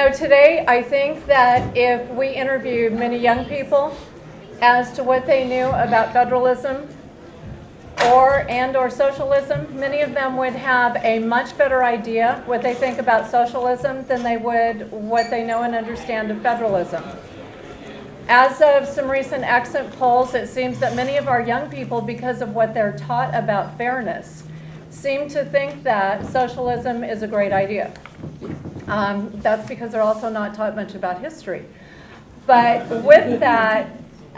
Today I think that if we interviewed many young people as to what they knew about federalism or socialism, many of them would have a much better idea what they think about socialism than they would what they know and understand of federalism. As of some recent exit polls, it seems that many of our young people, because of what they're taught about fairness, seem to think that socialism is a great idea. That's because they're also not taught much about history. But with that,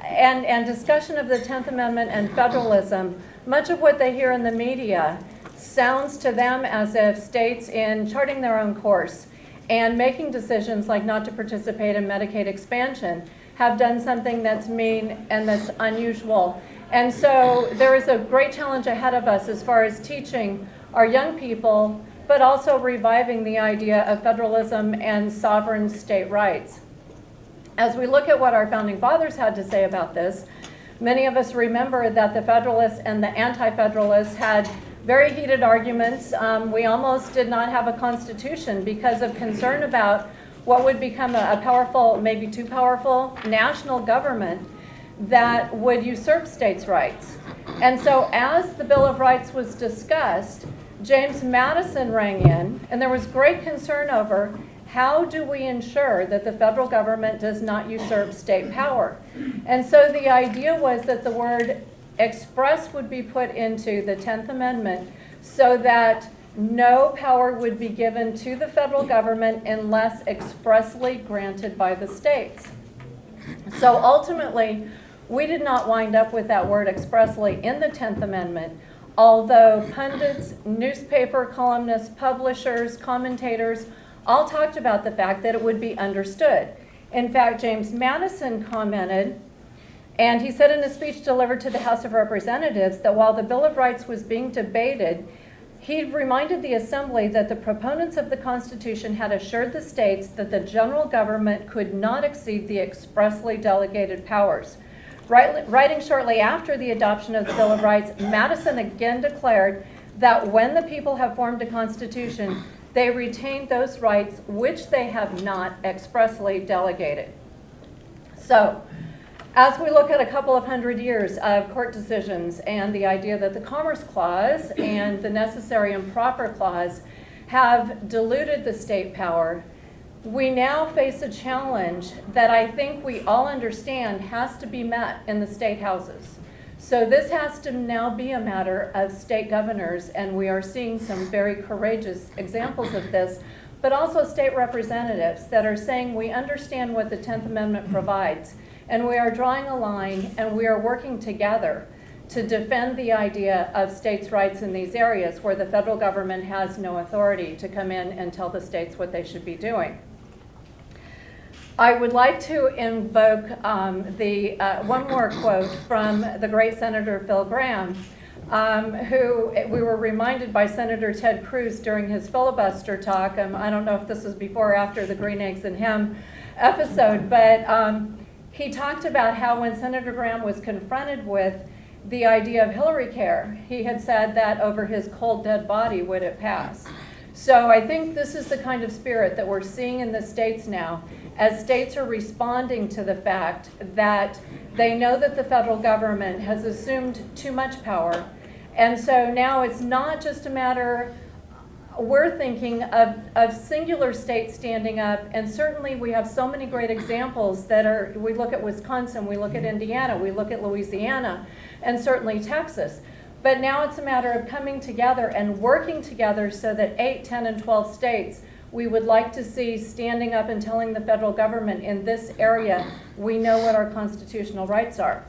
and discussion of the 10th Amendment and federalism, much of what they hear in the media sounds to them as if states, in charting their own course and making decisions like not to participate in Medicaid expansion, have done something that's mean and that's unusual. And so there is a great challenge ahead of us as far as teaching our young people, but also reviving the idea of federalism and sovereign state rights. As we look at what our founding fathers had to say about this, many of us remember that the Federalists and the Anti-Federalists had very heated arguments. We almost did not have a constitution because of concern about what would become a powerful, maybe too powerful, national government that would usurp states' rights. And so as the Bill of Rights was discussed, James Madison rang in, and there was great concern over how do we ensure that the federal government does not usurp state power. And so the idea was that the word express would be put into the 10th Amendment so that no power would be given to the federal government unless expressly granted by the states. So ultimately, we did not wind up with that word expressly in the 10th Amendment, although pundits, newspaper columnists, publishers, commentators all talked about the fact that it would be understood. In fact, James Madison commented, and he said in a speech delivered to the House of Representatives, that while the Bill of Rights was being debated, he reminded the Assembly that the proponents of the Constitution had assured the states that the general government could not exceed the expressly delegated powers. Writing shortly after the adoption of the Bill of Rights, Madison again declared that when the people have formed a constitution, they retain those rights which they have not expressly delegated. So, as we look at a couple of hundred years of court decisions and the idea that the Commerce Clause and the Necessary and Proper Clause have diluted the state power, we now face a challenge that I think we all understand has to be met in the state houses. So this has to now be a matter of state governors, and we are seeing some very courageous examples of this, but also state representatives that are saying we understand what the 10th Amendment provides, and we are drawing a line and we are working together to defend the idea of states' rights in these areas where the federal government has no authority to come in and tell the states what they should be doing. I would like to invoke one more quote from the great Senator Phil Gramm, who we were reminded by Senator Ted Cruz during his filibuster talk. I don't know if this was before or after the Green Eggs and Ham episode, but he talked about how when Senator Gramm was confronted with the idea of Hillary Care, he had said that over his cold, dead body would it pass. So I think this is the kind of spirit that we're seeing in the states now, as states are responding to the fact that they know that the federal government has assumed too much power. And so now it's not just a matter, we're thinking of singular states standing up, and certainly we have so many great examples that are, we look at Wisconsin, we look at Indiana, we look at Louisiana, and certainly Texas. But now it's a matter of coming together and working together so that 8, 10, and 12 states we would like to see standing up and telling the federal government in this area, we know what our constitutional rights are.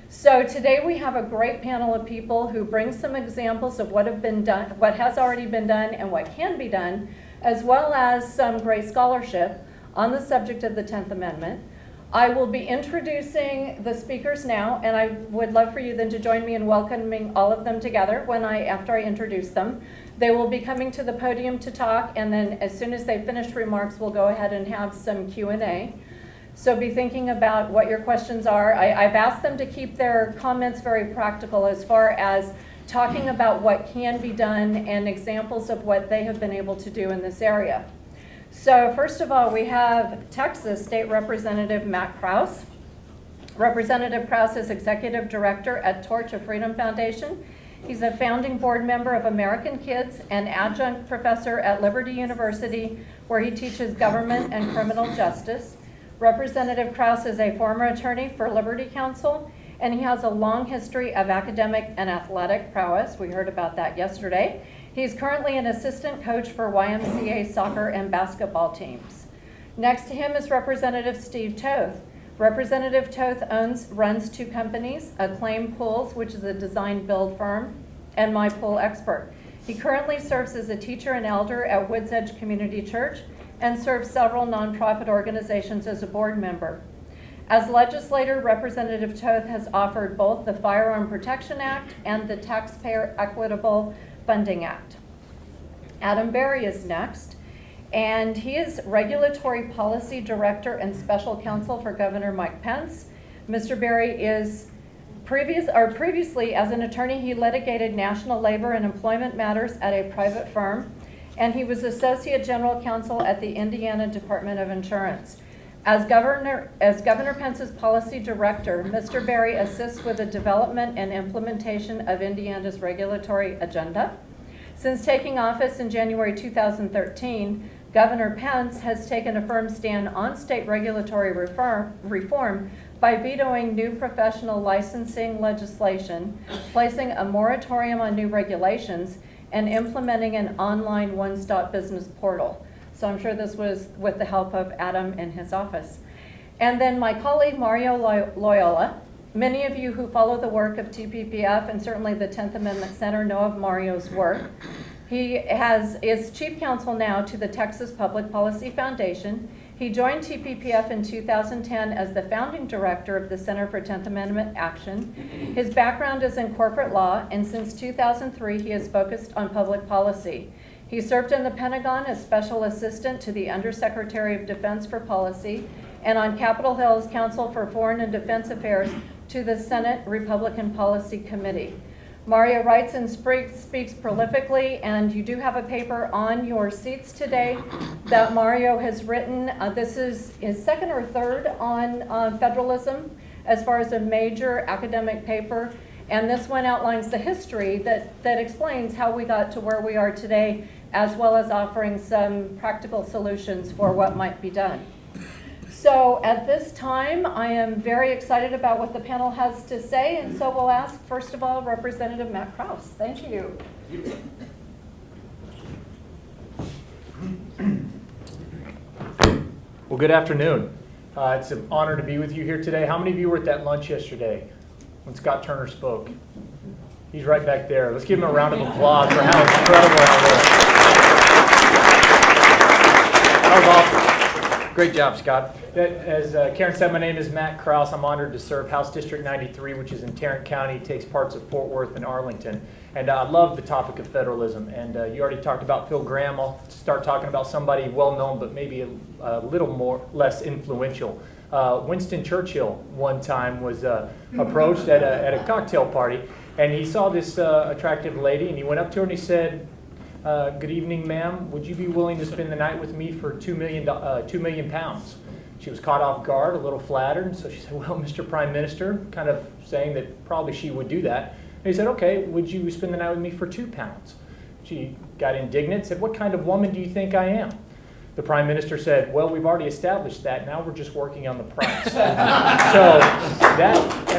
So today we have a great panel of people who bring some examples of what have been done, what has already been done and what can be done, as well as some great scholarship on the subject of the 10th Amendment. I will be introducing the speakers now, and I would love for you then to join me in welcoming all of them together after I introduce them. They will be coming to the podium to talk, and then as soon as they finish remarks, we'll go ahead and have some Q&A. So be thinking about what your questions are. I've asked them to keep their comments very practical as far as talking about what can be done and examples of what they have been able to do in this area. So first of all, we have Texas State Representative Matt Krause. Representative Krause is Executive Director at Torch of Freedom Foundation. He's a founding board member of American Kids and adjunct professor at Liberty University, where he teaches government and criminal justice. Representative Krause is a former attorney for Liberty Counsel, and he has a long history of academic and athletic prowess. We heard about that yesterday. He's currently an assistant coach for YMCA soccer and basketball teams. Next to him is Representative Steve Toth. Representative Toth runs two companies, Acclaim Pools, which is a design build firm, and My Pool Expert. He currently serves as a teacher and elder at Woods Edge Community Church and serves several nonprofit organizations as a board member. As legislator, Representative Toth has offered both the Firearm Protection Act and the Taxpayer Equitable Funding Act. Adam Berry is next, and he is Regulatory Policy Director and Special Counsel for Governor Mike Pence. Mr. Berry is previously as an attorney, he litigated national labor and employment matters at a private firm, and he was Associate General Counsel at the Indiana Department of Insurance. As Governor Pence's policy director, Mr. Berry assists with the development and implementation of Indiana's regulatory agenda. Since taking office in January 2013, Governor Pence has taken a firm stand on state regulatory reform by vetoing new professional licensing legislation, placing a moratorium on new regulations, and implementing an online one-stop business portal. So I'm sure this was with the help of Adam in his office. And then my colleague Mario Loyola. Many of you who follow the work of TPPF and certainly the 10th Amendment Center know of Mario's work. He is chief counsel now to the Texas Public Policy Foundation. He joined TPPF in 2010 as the founding director of the Center for 10th Amendment Action. His background is in corporate law, and since 2003 he has focused on public policy. He served in the Pentagon as Special Assistant to the Undersecretary of Defense for Policy, and on Capitol Hill as Counsel for Foreign and Defense Affairs to the Senate Republican Policy Committee. Mario writes and speaks prolifically, and you do have a paper on your seats today that Mario has written. This is his second or third on federalism as far as a major academic paper, and this one outlines the history that explains how we got to where we are today, as well as offering some practical solutions for what might be done. So at this time, I am very excited about what the panel has to say, and so we'll ask, first of all, Representative Matt Krause. Thank you. Well, good afternoon. It's an honor to be with you here today. How many of you were at that lunch yesterday when Scott Turner spoke? He's right back there. Let's give him a round of applause for how incredible that was. That was awesome. Great job, Scott. As Karen said, my name is Matt Krause. I'm honored to serve House District 93, which is in Tarrant County, takes parts of Fort Worth and Arlington. And I love the topic of federalism. And you already talked about Phil Gramm. I'll start talking about somebody well-known, but maybe a little less influential. Winston Churchill one time was approached at a cocktail party, and he saw this attractive lady, and he went up to her and he said, good evening, ma'am. Would you be willing to spend the night with me for $2 million pounds? She was caught off guard, a little flattered, and so she said, well, Mr. Prime Minister, kind of saying that probably she would do that. And he said, okay, would you spend the night with me for 2 pounds? She got indignant, said, what kind of woman do you think I am? The Prime Minister said, well, we've already established that. Now we're just working on the price. And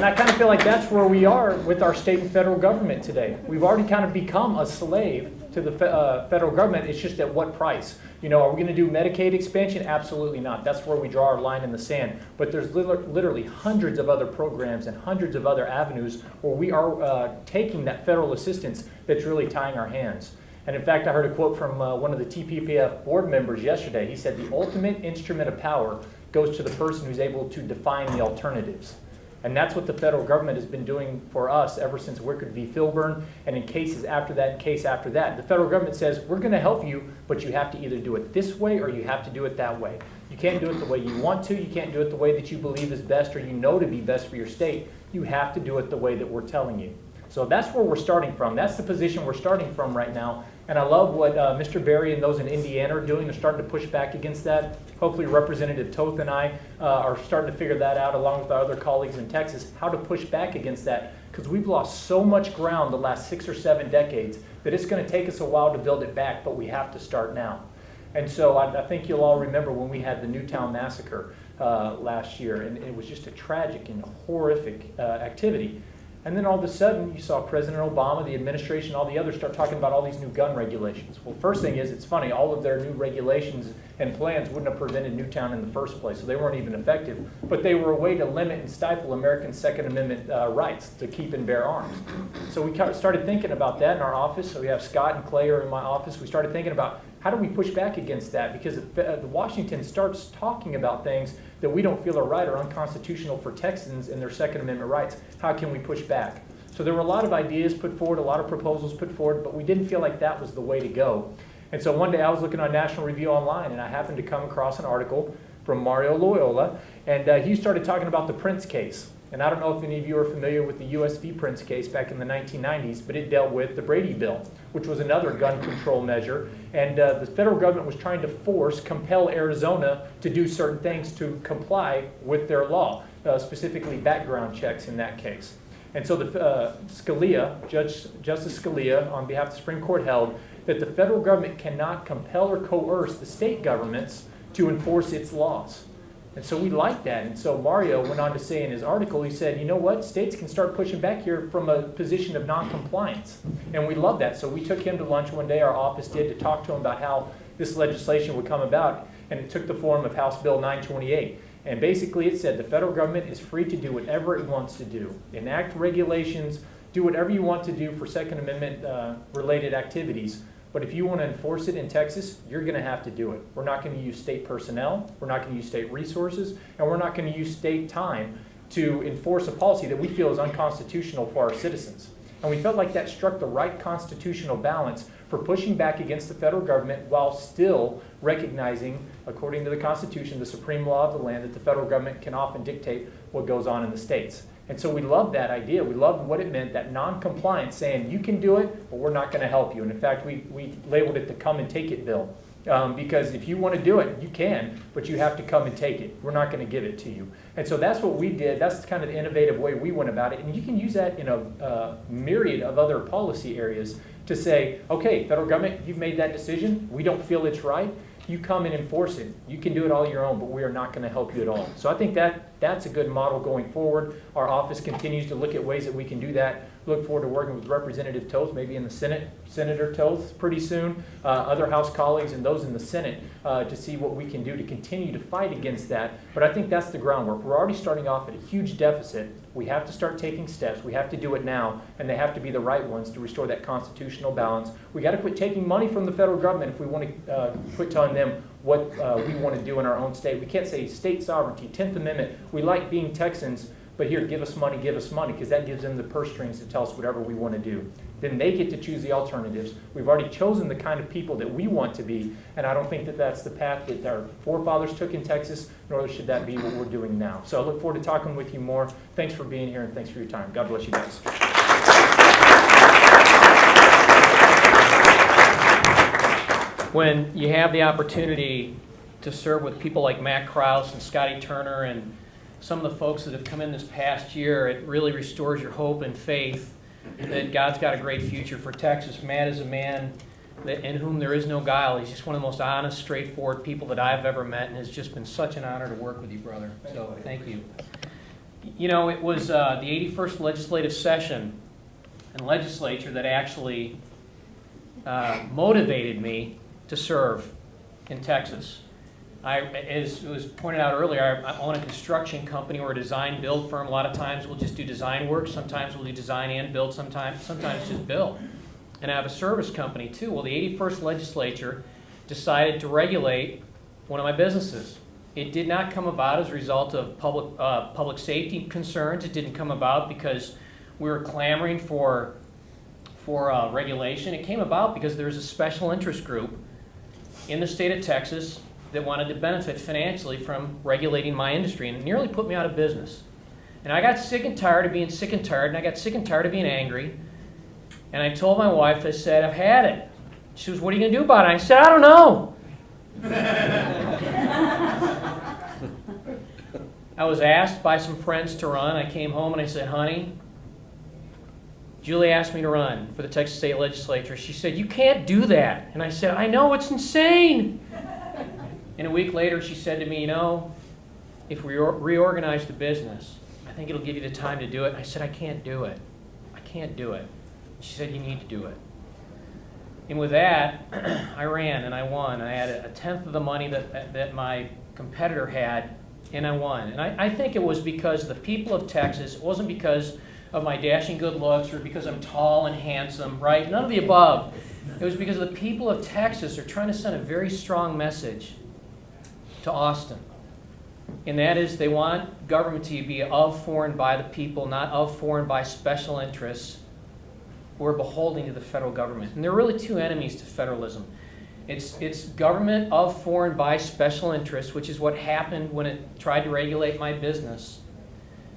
I kind of feel like that's where we are with our state and federal government today. We've already kind of become a slave to the federal government. It's just at what price? You know, are we going to do Medicaid expansion? Absolutely not. That's where we draw our line in the sand. But there's literally hundreds of other programs and hundreds of other avenues where we are taking that federal assistance that's really tying our hands. And in fact, I heard a quote from one of the TPPF board members yesterday. He said, the ultimate instrument of power goes to the person who's able to define the alternatives. And that's what the federal government has been doing for us ever since Wickard v. Filburn, and in cases after that and case after that. The federal government says, we're going to help you, but you have to either do it this way or you have to do it that way. You can't do it the way you want to. You can't do it the way that you believe is best or you know to be best for your state. You have to do it the way that we're telling you. So that's where we're starting from. That's the position we're starting from right now And I love what Mr. Berry and those in Indiana are doing. They're starting to push back against that. Hopefully Representative Toth and I are starting to figure that out along with our other colleagues in Texas, how to push back against that, because we've lost so much ground the last 6 or 7 decades that it's going to take us a while to build it back, but we have to start now. And so I think you'll all remember when we had the Newtown massacre last year, and it was just a tragic and horrific activity. And then all of a sudden, you saw President Obama, the administration, all the others start talking about all these new gun regulations. Well, first thing is, it's funny, all of their new regulations and plans wouldn't have prevented Newtown in the first place, so they weren't even effective. But they were a way to limit and stifle American Second Amendment rights to keep and bear arms. So we started thinking about that in our office. So we have Scott and Clay are in my office. We started thinking about how do we push back against that? Because if Washington starts talking about things that we don't feel are right or unconstitutional for Texans and their Second Amendment rights, how can we push back? So there were a lot of ideas put forward, a lot of proposals put forward, but we didn't feel like that was the way to go. And so one day I was looking on National Review Online, and I happened to come across an article from Mario Loyola, and he started talking about the Prince case. And I don't know if any of you are familiar with the U.S. v. Prince case back in the 1990s, but it dealt with the Brady Bill, which was another gun control measure. And the federal government was trying to compel Arizona to do certain things to comply with their law, specifically background checks in that case. And so Justice Scalia, on behalf of the Supreme Court, held that the federal government cannot compel or coerce the state governments to enforce its laws. And so we like that. And so Mario went on to say in his article, he said, you know what, states can start pushing back here from a position of non-compliance. And we love that. So we took him to lunch one day, our office did, to talk to him about how this legislation would come about. And it took the form of House Bill 928. And basically it said the federal government is free to do whatever it wants to do. Enact regulations, do whatever you want to do for Second Amendment related activities. But if you want to enforce it in Texas, you're going to have to do it. We're not going to use state personnel, we're not going to use state resources, and we're not going to use state time to enforce a policy that we feel is unconstitutional for our citizens. And we felt like that struck the right constitutional balance for pushing back against the federal government while still recognizing, according to the Constitution, the supreme law of the land, that the federal government can often dictate what goes on in the states. And so we loved that idea. We loved what it meant, that non-compliance, saying you can do it, but we're not going to help you. And in fact, we labeled it the come and take it bill. Because if you want to do it, you can, but you have to come and take it. We're not going to give it to you. And so that's what we did. That's kind of the innovative way we went about it. And you can use that in a myriad of other policy areas to say, okay, federal government, you've made that decision. We don't feel it's right. You come and enforce it. You can do it all your own, but we are not going to help you at all. So I think that's a good model going forward. Our office continues to look at ways that we can do that. Look forward to working with Representative Toth, maybe in the Senate, Senator Toth pretty soon, other House colleagues and those in the Senate to see what we can do to continue to fight against that. But I think that's the groundwork. We're already starting off at a huge deficit. We have to start taking steps. We have to do it now, and they have to be the right ones to restore that constitutional balance. We got to quit taking money from the federal government if we want to quit telling them what we want to do in our own state. We can't say state sovereignty, 10th Amendment. We like being Texans, but here, give us money, because that gives them the purse strings to tell us whatever we want to do. Then they get to choose the alternatives. We've already chosen the kind of people that we want to be, and I don't think that that's the path that our forefathers took in Texas, nor should that be what we're doing now. So I look forward to talking with you more. Thanks for being here, and thanks for your time. God bless you guys. When you have the opportunity to serve with people like Matt Krause and Scotty Turner and some of the folks that have come in this past year, it really restores your hope and faith that God's got a great future for Texas. Matt is a man in whom there is no guile. He's just one of the most honest, straightforward people that I've ever met, and it's just been such an honor to work with you, brother. So thank you. You know, it was the 81st legislative session and legislature that actually motivated me to serve in Texas. As was pointed out earlier, I own a construction company or a design build firm. A lot of times we'll just do design work. Sometimes we'll do design and build. Sometimes just build. And I have a service company too. Well, the 81st legislature decided to regulate one of my businesses. It did not come about as a result of public safety concerns. It didn't come about because we were clamoring for regulation. It came about because there was a special interest group in the state of Texas that wanted to benefit financially from regulating my industry, and it nearly put me out of business. And I got sick and tired of being sick and tired, and I got sick and tired of being angry. And I told my wife, I said, I've had it. She was, what are you going to do about it? I said, I don't know. I was asked by some friends to run. I came home and I said, honey, Julie asked me to run for the Texas State Legislature. She said, you can't do that. And I said, I know, it's insane. And a week later, she said to me, you know, if we reorganize the business, I think it'll give you the time to do it. And I said, I can't do it. I can't do it. She said, you need to do it. And with that, I ran and I won. I had a tenth of the money that my competitor had, and I won. And I think it was because the people of Texas, it wasn't because of my dashing good looks or because I'm tall and handsome, right? None of the above. It was because the people of Texas are trying to send a very strong message to Austin. And that is they want government to be of, for, and by the people, not of, for, and by special interests who are beholden to the federal government. And there are really two enemies to federalism. It's government of, for, and by special interests, which is what happened when it tried to regulate my business.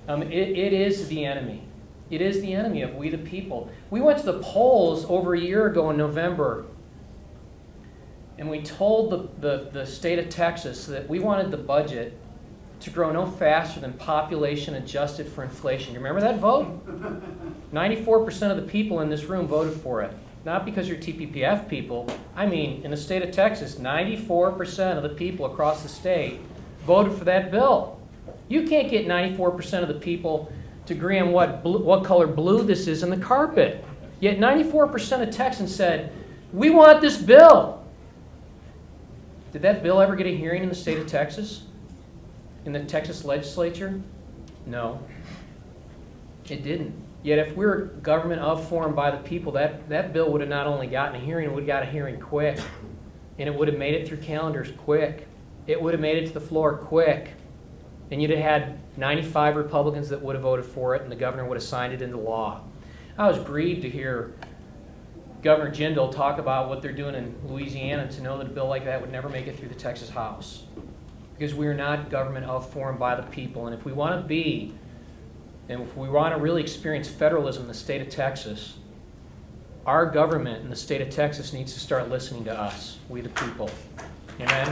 It is the enemy. It is the enemy of we the people. We went to the polls over a year ago in November, and we told the state of Texas that we wanted the budget to grow no faster than population adjusted for inflation. You remember that vote? 94% of the people in this room voted for it. Not because you're TPPF people. I mean, in the state of Texas, 94% of the people across the state voted for that bill. You can't get 94% of the people to agree on what color blue this is in the carpet. Yet 94% of Texans said, we want this bill. Did that bill ever get a hearing in the state of Texas? In the Texas legislature? No. It didn't. Yet if we were government of, for, and by the people, that bill would have not only gotten a hearing, it would have got a hearing quick. And it would have made it through calendars quick. It would have made it to the floor quick. And you'd have had 95 Republicans that would have voted for it, and the governor would have signed it into law. I was grieved to hear Governor Jindal talk about what they're doing in Louisiana, to know that a bill like that would never make it through the Texas House. Because we are not government of, for, and by the people. And if we want to be, and if we want to really experience federalism in the state of Texas, our government in the state of Texas needs to start listening to us, we the people. Amen?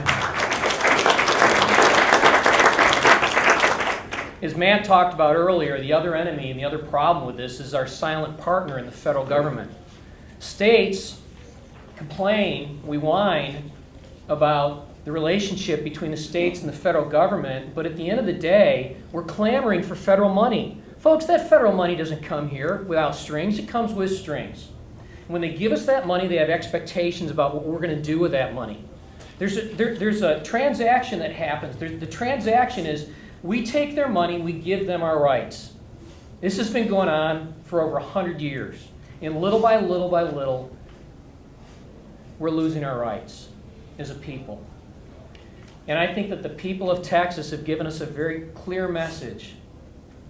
As Matt talked about earlier, the other enemy and the other problem with this is our silent partner in the federal government. States complain, we whine about the relationship between the states and the federal government, but at the end of the day, we're clamoring for federal money. Folks, that federal money doesn't come here without strings. It comes with strings. When they give us that money, they have expectations about what we're going to do with that money. There's a transaction that happens. The transaction is we take their money, we give them our rights. This has been going on for over 100 years. And little by little by little, we're losing our rights as a people. And I think that the people of Texas have given us a very clear message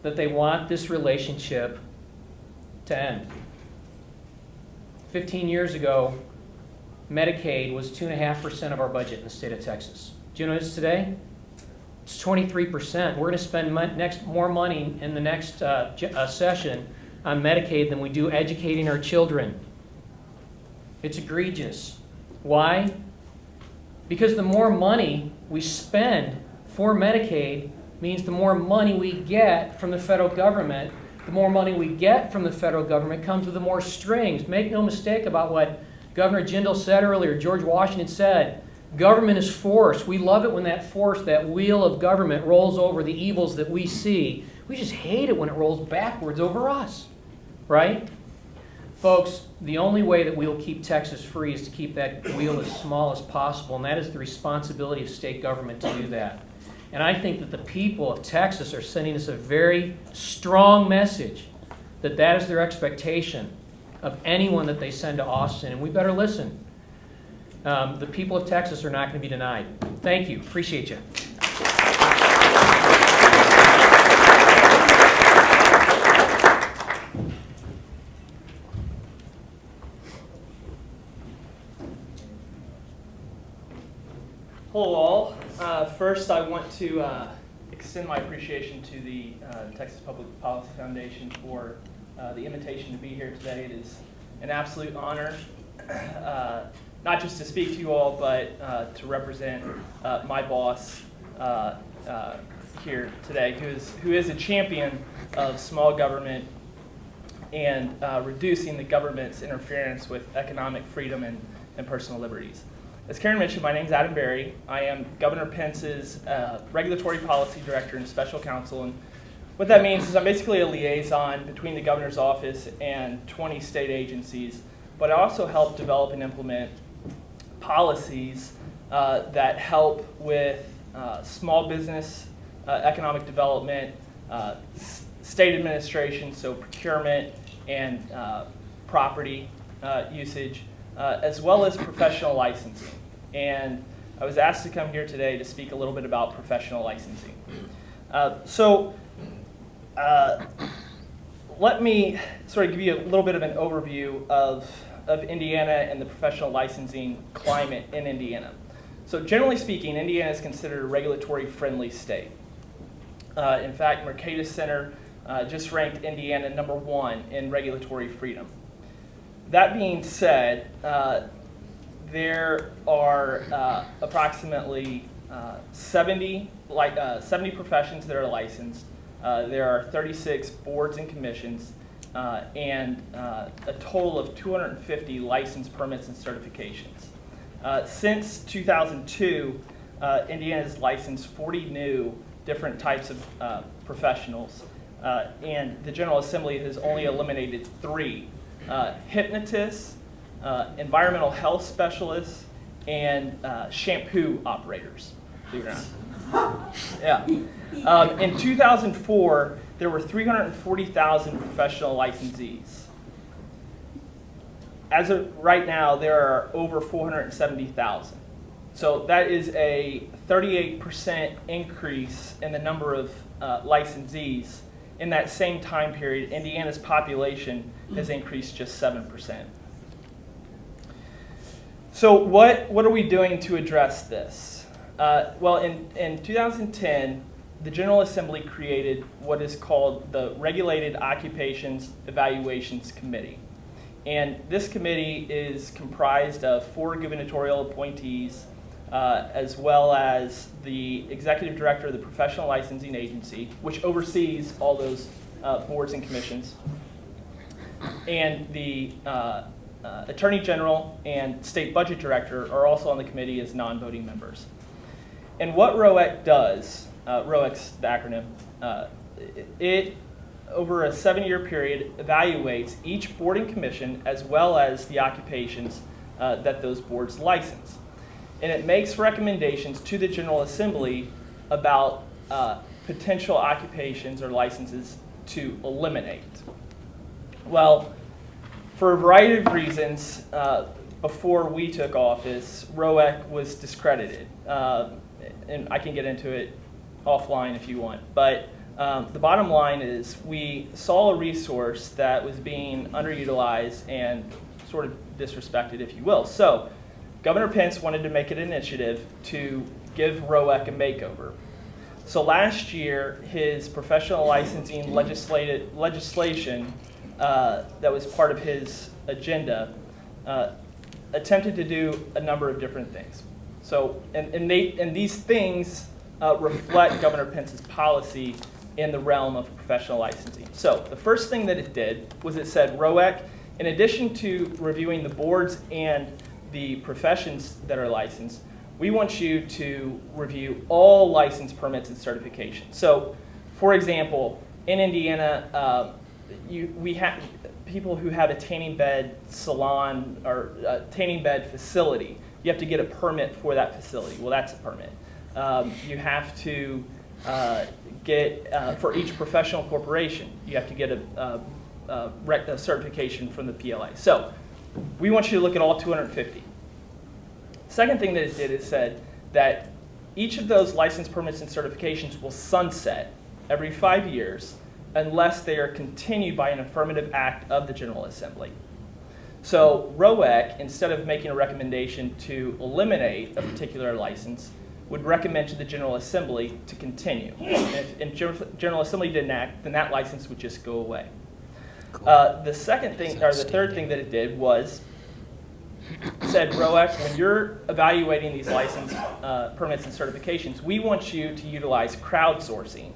that they want this relationship to end. 15 years ago, Medicaid was 2.5% of our budget in the state of Texas. Do you know what it is today? It's 23%. We're going to spend more money in the next session on Medicaid than we do educating our children. It's egregious. Why? Because the more money we spend for Medicaid means the more money we get from the federal government. The more money we get from the federal government comes with the more strings. Make no mistake about what Governor Jindal said earlier, George Washington said, government is force. We love it when that force, that wheel of government rolls over the evils that we see. We just hate it when it rolls backwards over us, right? Folks, the only way that we'll keep Texas free is to keep that wheel as small as possible, and that is the responsibility of state government to do that. And I think that the people of Texas are sending us a very strong message that that is their expectation of anyone that they send to Austin, and we better listen. The people of Texas are not going to be denied. Thank you. Appreciate you. Hello all. First I want to extend my appreciation to the Texas Public Policy Foundation for the invitation to be here today. It is an absolute honor not just to speak to you all, but to represent my boss here today, who is a champion of small government and reducing the government's interference with economic freedom and personal liberties. As Karen mentioned, my name is Adam Berry. I am Governor Pence's Regulatory Policy Director and Special Counsel. And what that means is I'm basically a liaison between the governor's office and 20 state agencies, but I also help develop and implement policies that help with small business economic development, state administration, so procurement and property usage, as well as professional licensing. And I was asked to come here today to speak a little bit about professional licensing. Let me sort of give you a little bit of an overview of Indiana and the professional licensing climate in Indiana. So generally speaking, Indiana is considered a regulatory-friendly state. In fact, Mercatus Center just ranked Indiana #1 in regulatory freedom. That being said, there are approximately 70 professions that are licensed. There are 36 boards and commissions, and a total of 250 license permits and certifications. Since 2002, Indiana has licensed 40 new different types of professionals, and the General Assembly has only eliminated 3: hypnotists, environmental health specialists, and shampoo operators. Believe it or not. Yeah. In 2004, there were 340,000 professional licensees. As of right now, there are over 470,000. So that is a 38% increase in the number of licensees. In that same time period, Indiana's population has increased just 7%. So what are we doing to address this? Well, in 2010, the General Assembly created what is called the Regulated Occupations Evaluations Committee. And this committee is comprised of 4 gubernatorial appointees, as well as the executive director of the Professional Licensing Agency, which oversees all those boards and commissions, and the Attorney General and State Budget Director are also on the committee as non-voting members. And what ROEC does, ROEC's the acronym, it over a 7-year period evaluates each board and commission as well as the occupations that those boards license. And it makes recommendations to the General Assembly about potential occupations or licenses to eliminate. Well, for a variety of reasons, before we took office, ROEC was discredited. And I can get into it offline if you want. But the bottom line is we saw a resource that was being underutilized and sort of disrespected, if you will. So Governor Pence wanted to make an initiative to give ROEC a makeover. So last year, his professional licensing legislation that was part of his agenda attempted to do a number of different things. So, and these things reflect Governor Pence's policy in the realm of professional licensing. So the first thing that it did was it said, ROEC, in addition to reviewing the boards and the professions that are licensed, we want you to review all license permits and certifications. So, for example, in Indiana, we have people who have a tanning bed salon or a tanning bed facility. You have to get a permit for that facility. Well, that's a permit. You have to get, for each professional corporation, you have to get a certification from the PLA. So we want you to look at all 250. Second thing that it did is said that each of those license permits and certifications will sunset every 5 years unless they are continued by an affirmative act of the General Assembly. So ROEC, instead of making a recommendation to eliminate a particular license, would recommend to the General Assembly to continue. If General Assembly didn't act, then that license would just go away. The third thing that it did was said, ROEC, when you're evaluating these license permits and certifications, we want you to utilize crowdsourcing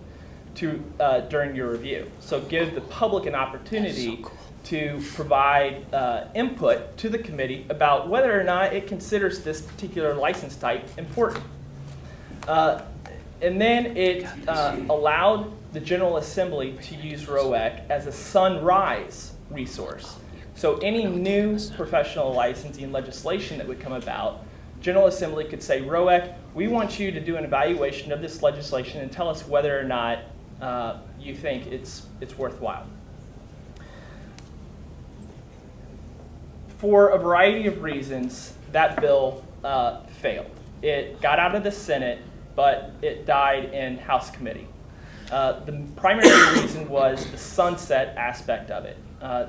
during your review. So give the public an opportunity to provide input to the committee about whether or not it considers this particular license type important. And then it allowed the General Assembly to use ROEC as a sunrise resource. So any new professional licensing legislation that would come about, General Assembly could say, ROEC, we want you to do an evaluation of this legislation and tell us whether or not you think it's worthwhile. For a variety of reasons, that bill failed. It got out of the Senate, but it died in House committee. The primary reason was the sunset aspect of it.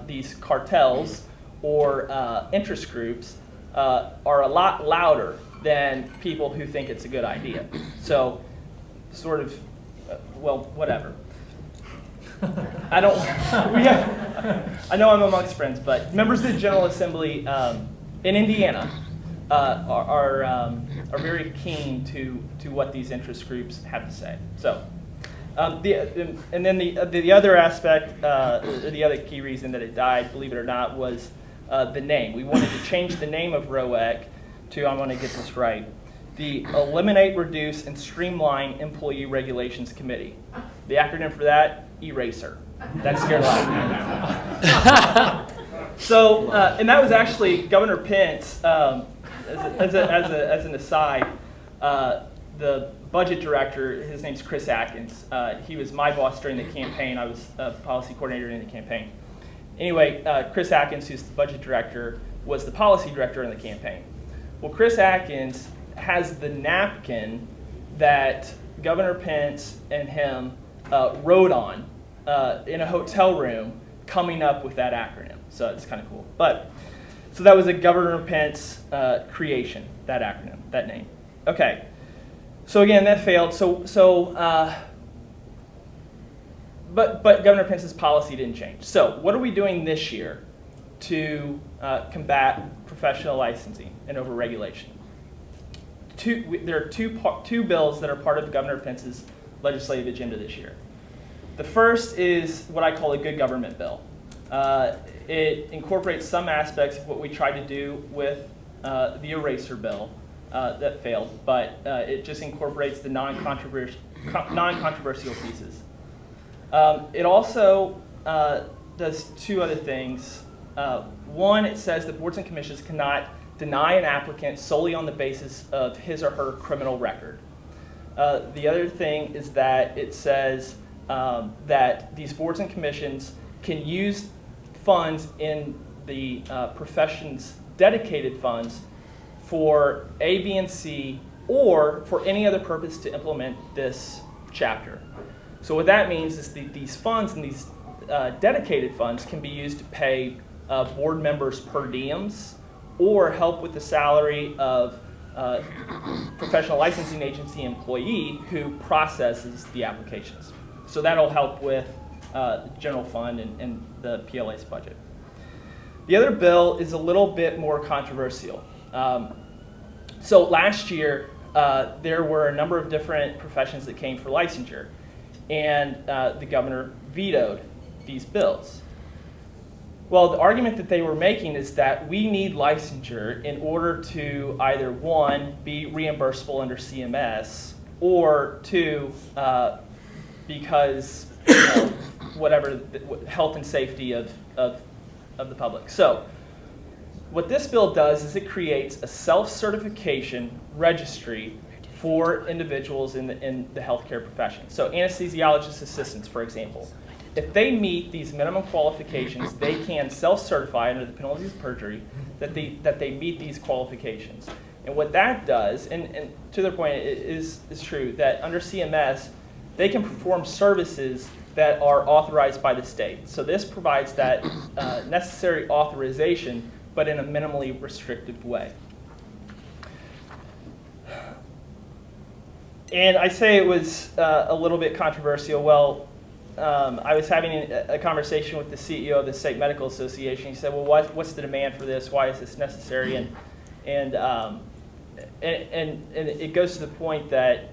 These cartels or interest groups are a lot louder than people who think it's a good idea. So, sort of, well, whatever. I know I'm amongst friends, but members of the General Assembly in Indiana are very keen to what these interest groups have to say. So, and then the other aspect, the other key reason that it died, believe it or not, was the name. We wanted to change the name of ROEC to, I'm going to get this right, the Eliminate, Reduce, and Streamline Employee Regulations Committee. The acronym for that, ERASER. That scared a lot of people. So, and that was actually Governor Pence, as an aside, the budget director, his name's Chris Atkins. He was my boss during the campaign. I was a policy coordinator in the campaign. Anyway, Chris Atkins, who's the budget director, was the policy director in the campaign. Well, Chris Atkins has the napkin that Governor Pence and him wrote on in a hotel room coming up with that acronym. So it's kind of cool. So that was a Governor Pence creation, that acronym, that name. Okay. So again, that failed. But Governor Pence's policy didn't change. So what are we doing this year to combat professional licensing and overregulation? There are two bills that are part of Governor Pence's legislative agenda this year. The first is what I call a good government bill. It incorporates some aspects of what we tried to do with the eraser bill that failed, but it just incorporates the non-controversial pieces. It also does two other things. One, it says that boards and commissions cannot deny an applicant solely on the basis of his or her criminal record. The other thing is that it says that these boards and commissions can use funds in the profession's dedicated funds for A, B, and C, or for any other purpose to implement this chapter. So what that means is these funds and these dedicated funds can be used to pay board members per diems or help with the salary of professional licensing agency employee who processes the applications. So that'll help with the general fund and the PLA's budget. The other bill is a little bit more controversial. So last year, there were a number of different professions that came for licensure, and the governor vetoed these bills. Well, the argument that they were making is that we need licensure in order to either, one, be reimbursable under CMS, or two, because whatever health and safety of the public. So what this bill does is it creates a self-certification registry for individuals in the healthcare profession. So anesthesiologist assistants, for example, if they meet these minimum qualifications, they can self-certify under the penalties of perjury that they meet these qualifications. And what that does, and to their point, it is true that under CMS, they can perform services that are authorized by the state. So this provides that necessary authorization, but in a minimally restrictive way. And I say it was a little bit controversial. Well, I was having a conversation with the CEO of the State Medical Association. He said, "Well, what's the demand for this? Why is this necessary?" And it goes to the point that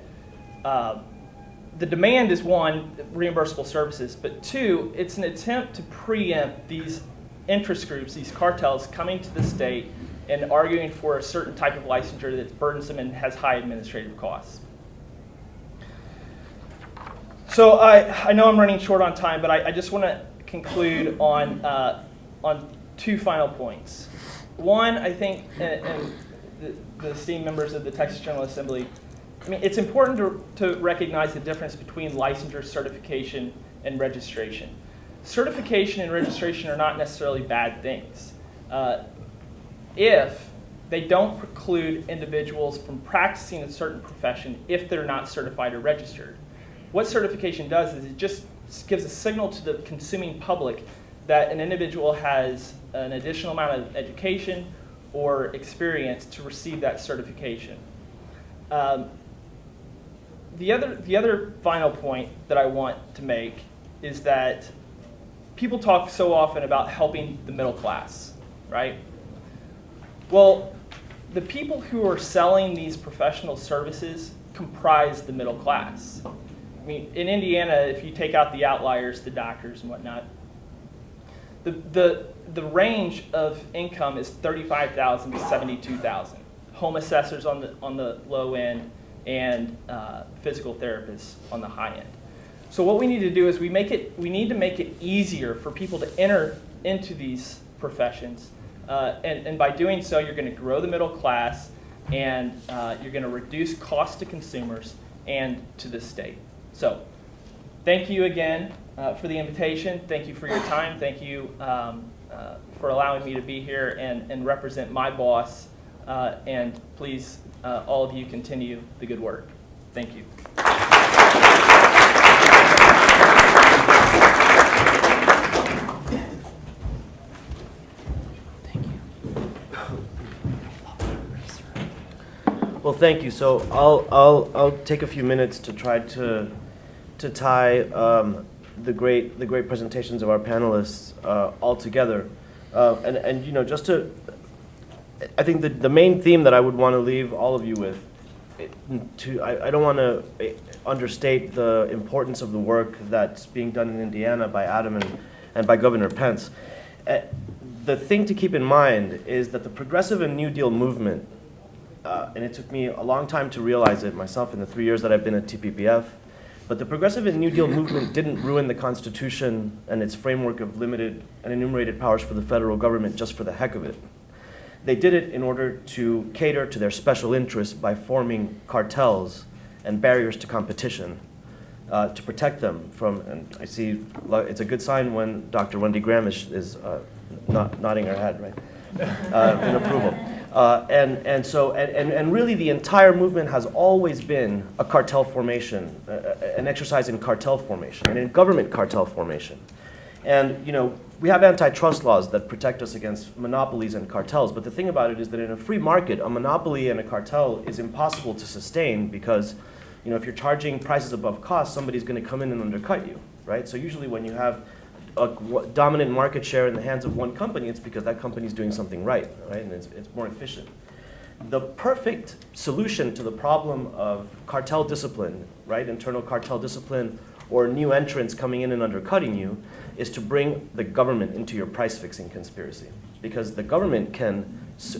the demand is, one, reimbursable services, but two, it's an attempt to preempt these interest groups, these cartels coming to the state and arguing for a certain type of licensure that's burdensome and has high administrative costs. So I know I'm running short on time, but I just want to conclude on two final points. One, I think, and the esteemed members of the Texas General Assembly, I mean, it's important to recognize the difference between licensure, certification, and registration. Certification and registration are not necessarily bad things if they don't preclude individuals from practicing a certain profession if they're not certified or registered. What certification does is it just gives a signal to the consuming public that an individual has an additional amount of education or experience to receive that certification. The other final point that I want to make is that people talk so often about helping the middle class, right? Well, the people who are selling these professional services comprise the middle class. I mean, in Indiana, if you take out the outliers, the doctors and whatnot, the range of income is $35,000 to $72,000. Home assessors on the low end and physical therapists on the high end. So what we need to do is we need to make it easier for people to enter into these professions, and by doing so, you're going to grow the middle class, and you're going to reduce costs to consumers and to the state. So, thank you again for the invitation. Thank you for your time. Thank you for allowing me to be here and represent my boss. And please, all of you, continue the good work. Thank you. Well, thank you. So I'll take a few minutes to try to tie the great presentations of our panelists all together, and you know, just to, I think the main theme that I would want to leave all of you with, I don't want to understate the importance of the work that's being done in Indiana by Adam and by Governor Pence. The thing to keep in mind is that the progressive and New Deal movement, and it took me a long time to realize it myself in the 3 years that I've been at TPPF, but the progressive and New Deal movement didn't ruin the Constitution and its framework of limited and enumerated powers for the federal government just for the heck of it. They did it in order to cater to their special interests by forming cartels and barriers to competition to protect them from, and I see it's a good sign when Dr. Wendy Graham is nodding her head, right, in approval. And really the entire movement has always been a cartel formation, an exercise in cartel formation and in government cartel formation. And you know, we have antitrust laws that protect us against monopolies and cartels, but the thing about it is that in a free market, a monopoly and a cartel is impossible to sustain because, you know, if you're charging prices above cost, somebody's going to come in and undercut you, right? So usually when you have a dominant market share in the hands of one company, it's because that company is doing something right, and it's more efficient. The perfect solution to the problem of cartel discipline, right, internal cartel discipline, or new entrants coming in and undercutting you, is to bring the government into your price-fixing conspiracy. Because the government can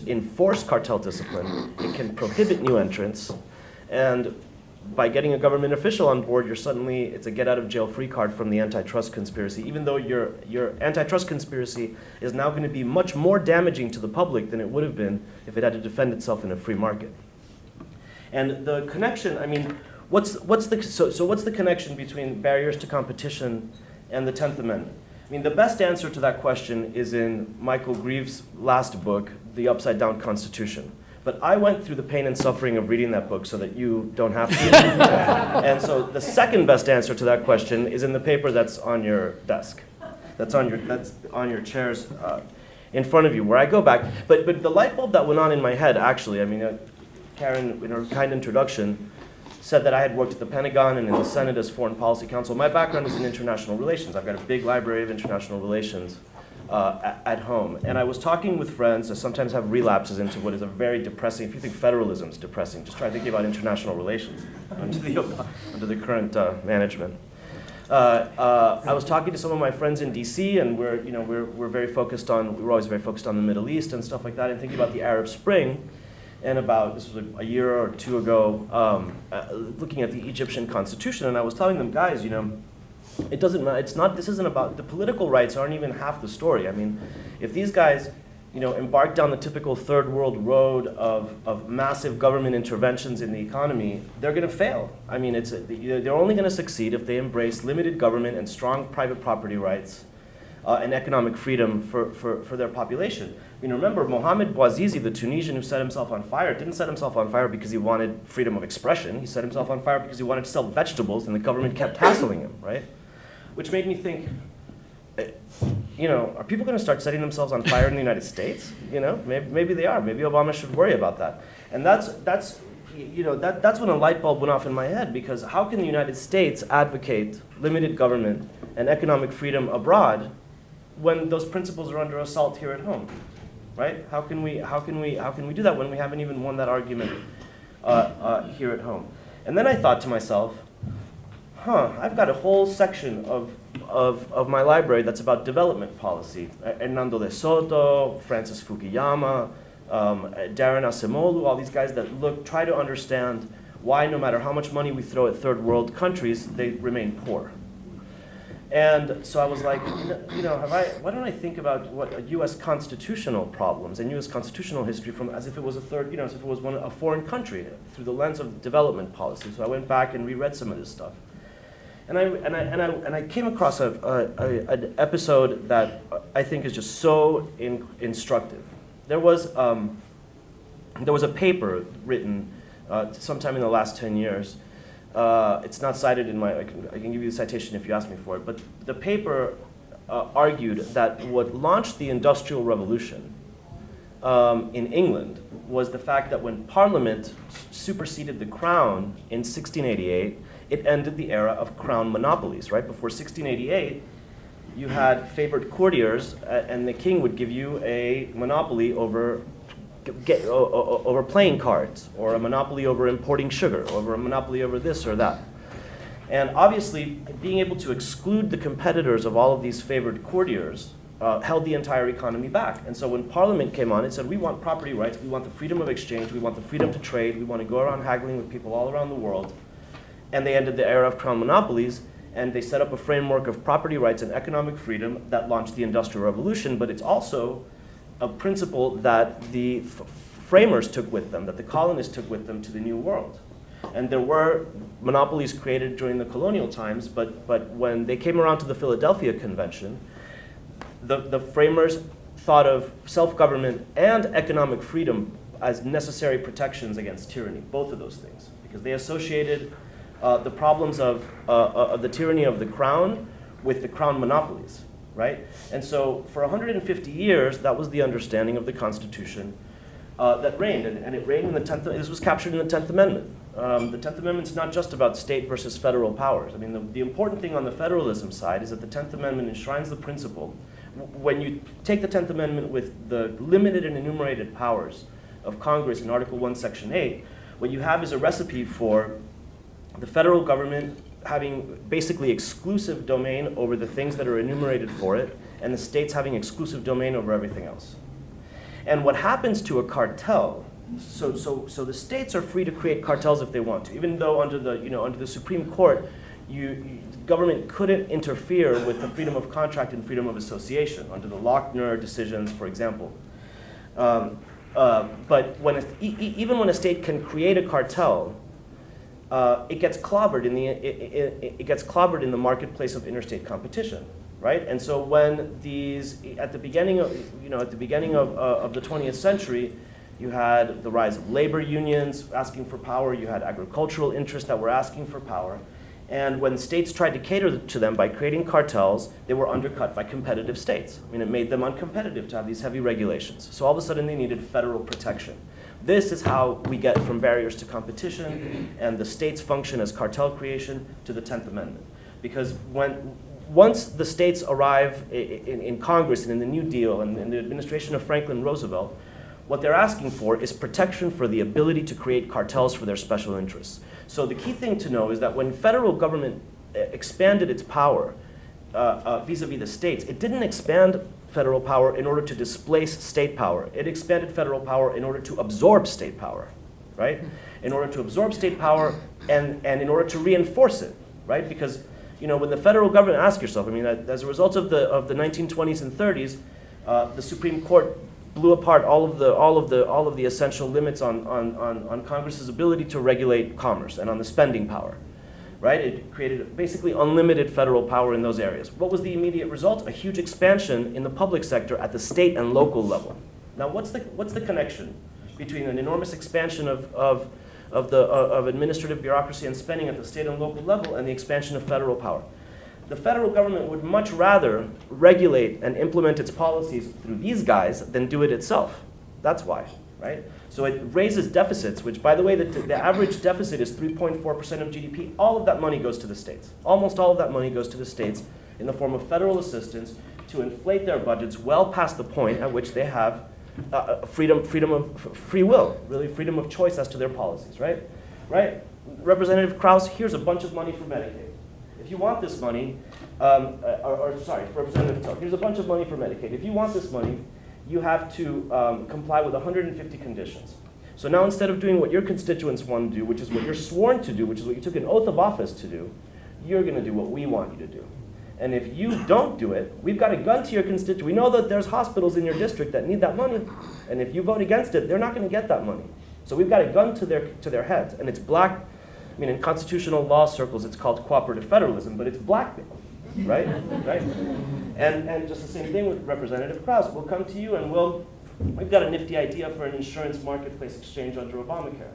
enforce cartel discipline, it can prohibit new entrants, and by getting a government official on board, it's a get-out-of-jail-free card from the antitrust conspiracy, even though your antitrust conspiracy is now going to be much more damaging to the public than it would have been if it had to defend itself in a free market. And the connection, I mean, what's the connection between barriers to competition and the 10th Amendment? I mean, the best answer to that question is in Michael Greaves' last book, The Upside Down Constitution. But I went through the pain and suffering of reading that book so that you don't have to. And so the second best answer to that question is in the paper that's on your desk, that's on your chairs in front of you, where I go back. But the light bulb that went on in my head, actually, I mean, Karen, in her kind introduction, said that I had worked at the Pentagon and in the Senate as Foreign Policy Counsel. My background is in international relations. I've got a big library of international relations at home. And I was talking with friends. I sometimes have relapses into what is a very depressing, if you think federalism is depressing, just try thinking about international relations under the current management. I was talking to some of my friends in DC, and we're very focused on, we were always very focused on the Middle East and stuff like that, and thinking about the Arab Spring. And about, this was a year or two ago, looking at the Egyptian constitution, and I was telling them, guys, it doesn't matter, this isn't about, the political rights aren't even half the story. I mean, if these guys, embark down the typical third world road of massive government interventions in the economy, they're gonna fail. I mean, they're only gonna succeed if they embrace limited government and strong private property rights and economic freedom for their population. Remember, Mohamed Bouazizi, the Tunisian who set himself on fire, didn't set himself on fire because he wanted freedom of expression. He set himself on fire because he wanted to sell vegetables, and the government kept hassling him, right? Which made me think, are people going to start setting themselves on fire in the United States? Maybe they are. Maybe Obama should worry about that. And that's when a light bulb went off in my head, because how can the United States advocate limited government and economic freedom abroad when those principles are under assault here at home, right? How can we do that when we haven't even won that argument here at home? And then I thought to myself, I've got a whole section of my library that's about development policy. Hernando de Soto, Francis Fukuyama, Darren Acemoglu, all these guys that try to understand why no matter how much money we throw at third world countries, they remain poor. And so I was like, why don't I think about what U.S. constitutional problems and U.S. constitutional history from as if it was a foreign country through the lens of development policy. So I went back and reread some of this stuff, and I came across an episode that I think is just so instructive. There was a paper written sometime in the last 10 years. It's not cited in my, I can give you the citation if you ask me for it, but the paper argued that what launched the Industrial Revolution in England was the fact that when Parliament superseded the Crown in 1688, it ended the era of Crown monopolies, right? Before 1688, you had favored courtiers, and the king would give you a monopoly over playing cards, or a monopoly over importing sugar, or a monopoly over this or that. And obviously, being able to exclude the competitors of all of these favored courtiers held the entire economy back. And so when Parliament came on, it said, we want property rights, we want the freedom of exchange, we want the freedom to trade, we want to go around haggling with people all around the world. And they ended the era of crown monopolies, and they set up a framework of property rights and economic freedom that launched the Industrial Revolution, but it's also a principle that the framers took with them, that the colonists took with them to the New World. And there were monopolies created during the colonial times, but when they came around to the Philadelphia Convention, the framers thought of self-government and economic freedom as necessary protections against tyranny, both of those things, because they associated the problems of the tyranny of the crown with the crown monopolies, right? And so for 150 years, that was the understanding of the Constitution that reigned, and it reigned in the 10th, this was captured in the 10th Amendment. The 10th Amendment is not just about state versus federal powers. I mean, the important thing on the federalism side is that the 10th Amendment enshrines the principle. When you take the 10th Amendment with the limited and enumerated powers of Congress in Article 1, Section 8, what you have is a recipe for the federal government having basically exclusive domain over the things that are enumerated for it, and the states having exclusive domain over everything else. And what happens to a cartel, so the states are free to create cartels if they want to, even though under the Supreme Court, government couldn't interfere with the freedom of contract and freedom of association under the Lochner decisions, for example. But even when a state can create a cartel, it gets clobbered in the marketplace of interstate competition, right? And so when at the beginning of the 20th century, you had the rise of labor unions asking for power. You had agricultural interests that were asking for power. And when states tried to cater to them by creating cartels, they were undercut by competitive states. I mean, it made them uncompetitive to have these heavy regulations. So all of a sudden, they needed federal protection. This is how we get from barriers to competition and the state's function as cartel creation to the 10th Amendment. Because once the states arrive in Congress and in the New Deal and in the administration of Franklin Roosevelt, what they're asking for is protection for the ability to create cartels for their special interests. So the key thing to know is that when federal government expanded its power vis-a-vis the states, it didn't expand federal power in order to displace state power. It expanded federal power in order to absorb state power, right? In order to absorb state power and in order to reinforce it, right? Because, you know, when the federal government, ask yourself, I mean, as a result of the 1920s and 30s, the Supreme Court blew apart all of the essential limits on Congress's ability to regulate commerce and on the spending power. Right? It created basically unlimited federal power in those areas. What was the immediate result? A huge expansion in the public sector at the state and local level. Now, what's the connection between an enormous expansion of administrative bureaucracy and spending at the state and local level and the expansion of federal power? The federal government would much rather regulate and implement its policies through these guys than do it itself. That's why, right? So it raises deficits, which, by the way, the average deficit is 3.4% of GDP. All of that money goes to the states. Almost all of that money goes to the states in the form of federal assistance to inflate their budgets well past the point at which they have freedom of free will, really freedom of choice as to their policies, right? Right? Representative Krause, here's a bunch of money for Medicaid. If you want this money, Representative Tuck, here's a bunch of money for Medicaid. If you want this money, you have to comply with 150 conditions. So now instead of doing what your constituents want to do, which is what you're sworn to do, which is what you took an oath of office to do, you're going to do what we want you to do. And if you don't do it, we've got a gun to your constituents. We know that there's hospitals in your district that need that money. And if you vote against it, they're not going to get that money. So we've got a gun to their heads. And it's black. I mean, in constitutional law circles, it's called cooperative federalism, but it's blackmail, right? Right? And just the same thing with Representative Krause. We'll come to you and we've got a nifty idea for an insurance marketplace exchange under Obamacare.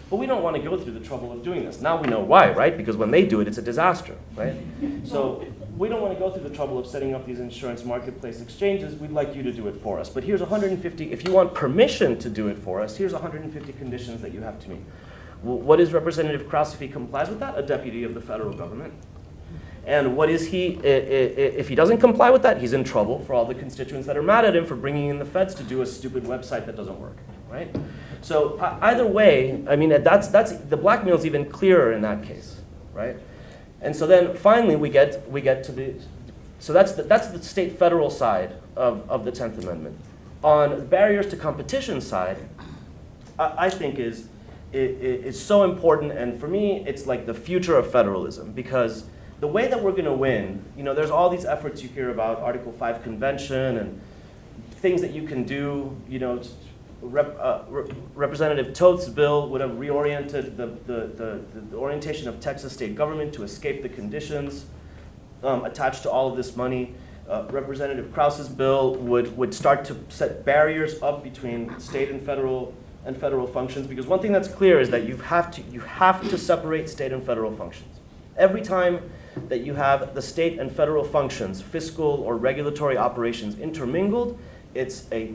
But we don't want to go through the trouble of doing this. Now we know why, right? Because when they do it, it's a disaster, right? So we don't want to go through the trouble of setting up these insurance marketplace exchanges. We'd like you to do it for us. But here's 150, if you want permission to do it for us, here's 150 conditions that you have to meet. Well, what is Representative Krause if he complies with that? A deputy of the federal government. And what is he, if he doesn't comply with that, he's in trouble for all the constituents that are mad at him for bringing in the feds to do a stupid website that doesn't work, right? So either way, I mean, that's the blackmail is even clearer in that case, right? And so then finally we get to the, so that's the state federal side of the 10th Amendment. On barriers to competition side, I think is so important, and for me, it's like the future of federalism, because the way that we're going to win, you know, there's all these efforts you hear about, Article 5 Convention and things that you can do. You know, Representative Toth's bill would have reoriented the orientation of Texas state government to escape the conditions attached to all of this money. Representative Krause's bill would start to set barriers up between state and federal functions, because one thing that's clear is that you have to separate state and federal functions. Every time that you have the state and federal functions, fiscal or regulatory operations intermingled, it's a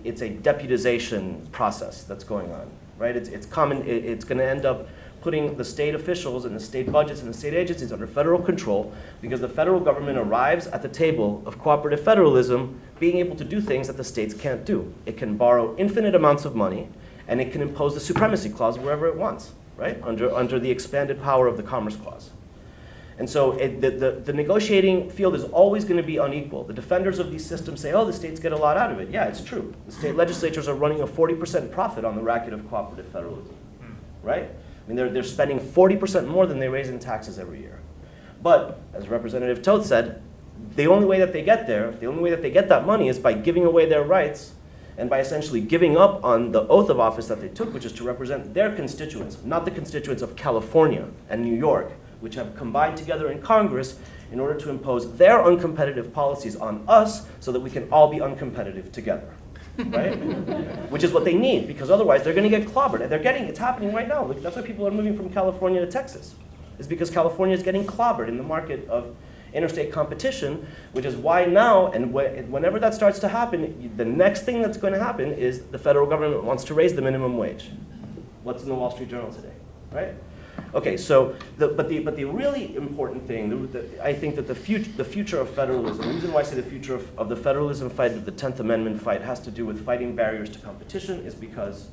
deputization process that's going on, right? It's going to end up putting the state officials and the state budgets and the state agencies under federal control, because the federal government arrives at the table of cooperative federalism being able to do things that the states can't do. It can borrow infinite amounts of money, and it can impose the supremacy clause wherever it wants, right? Under the expanded power of the Commerce Clause. And so the negotiating field is always going to be unequal. The defenders of these systems say, oh, the states get a lot out of it. Yeah, it's true. The state legislatures are running a 40% profit on the racket of cooperative federalism, right? I mean, they're spending 40% more than they raise in taxes every year. But, as Representative Toth said, the only way that they get there, the only way that they get that money is by giving away their rights and by essentially giving up on the oath of office that they took, which is to represent their constituents, not the constituents of California and New York, which have combined together in Congress in order to impose their uncompetitive policies on us so that we can all be uncompetitive together, right? Which is what they need, because otherwise they're going to get clobbered. And it's happening right now. That's why people are moving from California to Texas, is because California is getting clobbered in the market of, interstate competition, which is why now, and whenever that starts to happen, the next thing that's going to happen is the federal government wants to raise the minimum wage. What's in the Wall Street Journal today, right? Okay, so, but the really important thing, I think that the future of federalism, the reason why I say the future of the federalism fight, of the 10th Amendment fight, has to do with fighting barriers to competition, is because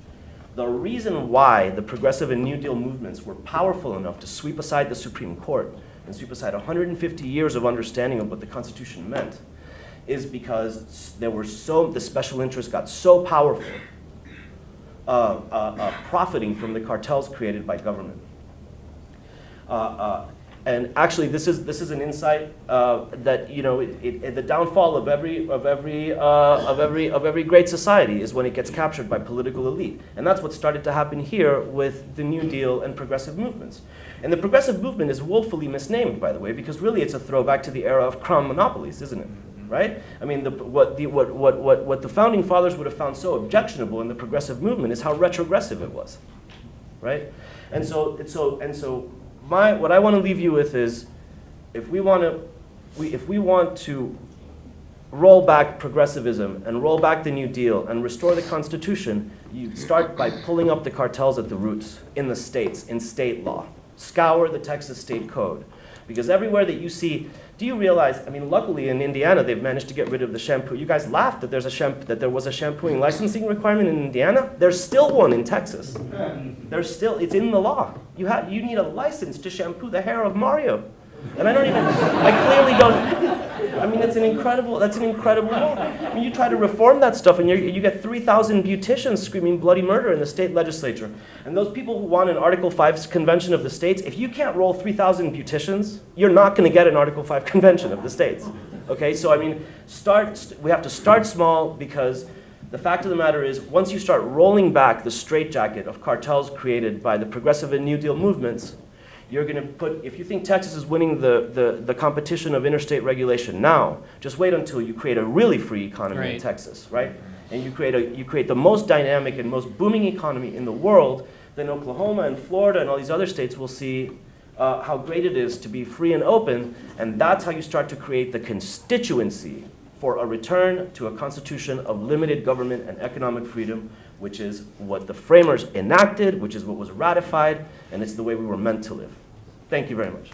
the reason why the progressive and New Deal movements were powerful enough to sweep aside the Supreme Court and sweep aside 150 years of understanding of what the Constitution meant is because the special interests got so powerful, profiting from the cartels created by government. And actually, this is an insight that the downfall of every great society is when it gets captured by political elite, and that's what started to happen here with the New Deal and progressive movements. And the progressive movement is woefully misnamed, by the way, because really it's a throwback to the era of crown monopolies, isn't it? Right? I mean, what the founding fathers would have found so objectionable in the progressive movement is how retrogressive it was, right? And so what I want to leave you with is, if we want to roll back progressivism and roll back the New Deal and restore the Constitution, you start by pulling up the cartels at the roots in the states, in state law. Scour the Texas State Code. Because everywhere that you see, do you realize, I mean, luckily in Indiana, they've managed to get rid of the shampoo. You guys laughed that there was a shampooing licensing requirement in Indiana. There's still one in Texas. It's in the law. You need a license to shampoo the hair of Mario. And I clearly don't, I mean, that's an incredible law. I mean, you try to reform that stuff and you get 3,000 beauticians screaming bloody murder in the state legislature. And those people who want an Article 5 convention of the states, if you can't roll 3,000 beauticians, you're not going to get an Article 5 convention of the states. Okay, so I mean, we have to start small, because the fact of the matter is, once you start rolling back the straitjacket of cartels created by the progressive and New Deal movements, you're going to if you think Texas is winning the competition of interstate regulation now, just wait until you create a really free economy in Texas, right? And you create the most dynamic and most booming economy in the world, then Oklahoma and Florida and all these other states will see how great it is to be free and open, and that's how you start to create the constituency for a return to a constitution of limited government and economic freedom, which is what the framers enacted, which is what was ratified, and it's the way we were meant to live. Thank you very much.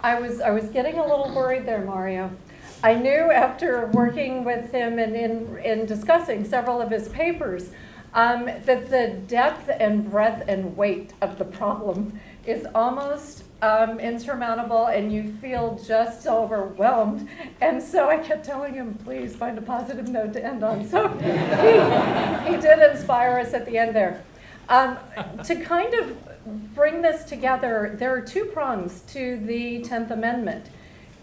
I was getting a little worried there, Mario. I knew after working with him and in discussing several of his papers that the depth and breadth and weight of the problem is almost insurmountable, and you feel just overwhelmed. And so I kept telling him, please find a positive note to end on. So he did inspire us at the end there. To kind of bring this together, there are two prongs to the 10th Amendment.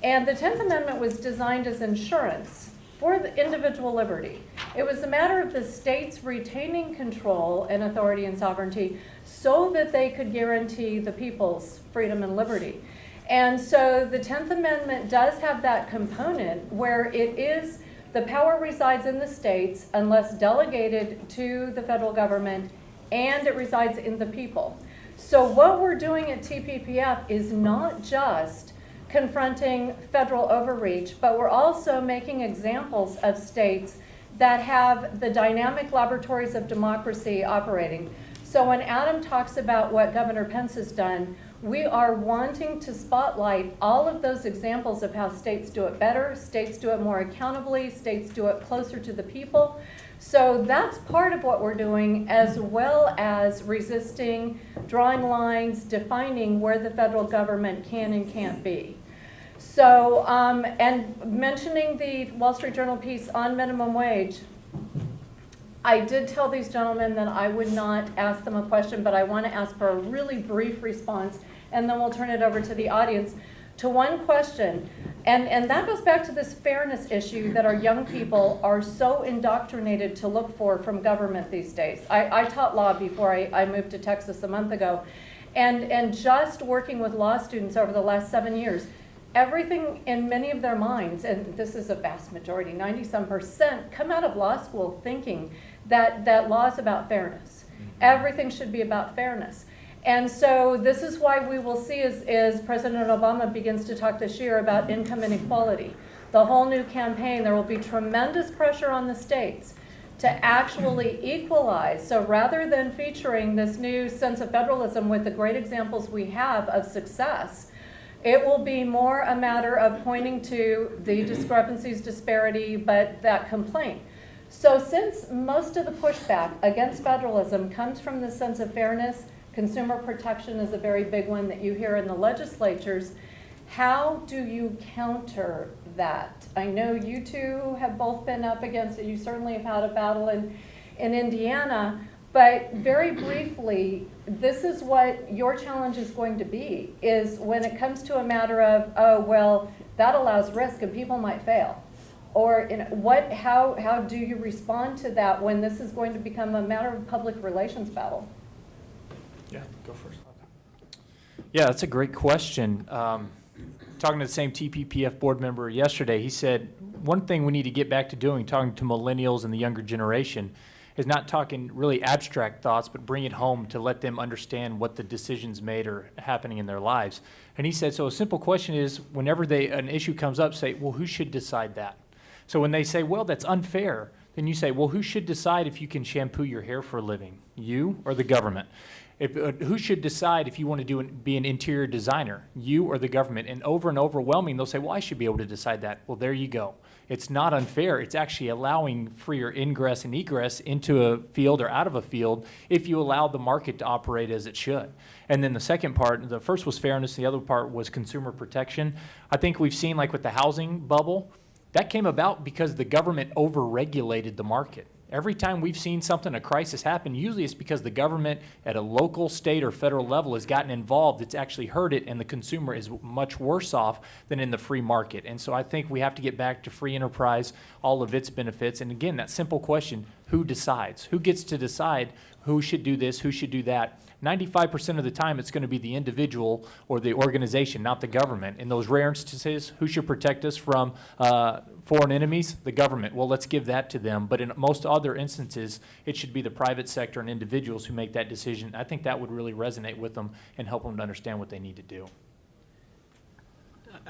And the 10th Amendment was designed as insurance for the individual liberty. It was a matter of the states retaining control and authority and sovereignty so that they could guarantee the people's freedom and liberty. And so the 10th Amendment does have that component where it is, the power resides in the states unless delegated to the federal government, and it resides in the people. So what we're doing at TPPF is not just confronting federal overreach, but we're also making examples of states that have the dynamic laboratories of democracy operating. So when Adam talks about what Governor Pence has done, we are wanting to spotlight all of those examples of how states do it better, states do it more accountably, states do it closer to the people. So that's part of what we're doing, as well as resisting, drawing lines, defining where the federal government can and can't be. So, and mentioning the Wall Street Journal piece on minimum wage, I did tell these gentlemen that I would not ask them a question, but I want to ask for a really brief response, and then we'll turn it over to the audience. To one question, and that goes back to this fairness issue that our young people are so indoctrinated to look for from government these days. I taught law before I moved to Texas a month ago, and just working with law students over the last 7 years, everything in many of their minds, and this is a vast majority, 90-some%, come out of law school thinking that law is about fairness. Everything should be about fairness. And so this is why we will see as President Obama begins to talk this year about income inequality, the whole new campaign, there will be tremendous pressure on the states to actually equalize. So rather than featuring this new sense of federalism with the great examples we have of success, it will be more a matter of pointing to the discrepancies, disparity, but that complaint. So since most of the pushback against federalism comes from this sense of fairness, consumer protection is a very big one that you hear in the legislatures, how do you counter that? I know you two have both been up against it. You certainly have had a battle in Indiana. But very briefly, this is what your challenge is going to be, is when it comes to a matter of, oh, well, that allows risk and people might fail. Or how do you respond to that when this is going to become a matter of public relations battle? Yeah, go first. Yeah, that's a great question. Talking to the same TPPF board member yesterday, he said, one thing we need to get back to doing, talking to millennials and the younger generation, is not talking really abstract thoughts, but bring it home to let them understand what the decisions made are happening in their lives. And he said, so a simple question is, whenever an issue comes up, say, well, who should decide that? So when they say, well, that's unfair, then you say, well, who should decide if you can shampoo your hair for a living? You or the government? Who should decide if you want to be an interior designer? You or the government? And overwhelming, they'll say, well, I should be able to decide that. Well, there you go. It's not unfair. It's actually allowing freer ingress and egress into a field or out of a field if you allow the market to operate as it should. And then the second part, the first was fairness, the other part was consumer protection. I think we've seen, like with the housing bubble, that came about because the government overregulated the market. Every time we've seen something, a crisis happen, usually it's because the government at a local, state, or federal level has gotten involved. It's actually hurt it, and the consumer is much worse off than in the free market. And so I think we have to get back to free enterprise, all of its benefits. And again, that simple question, who decides? Who gets to decide who should do this, who should do that? 95% of the time, it's going to be the individual or the organization, not the government. In those rare instances, who should protect us from foreign enemies? The government. Well, let's give that to them. But in most other instances, it should be the private sector and individuals who make that decision. I think that would really resonate with them and help them to understand what they need to do.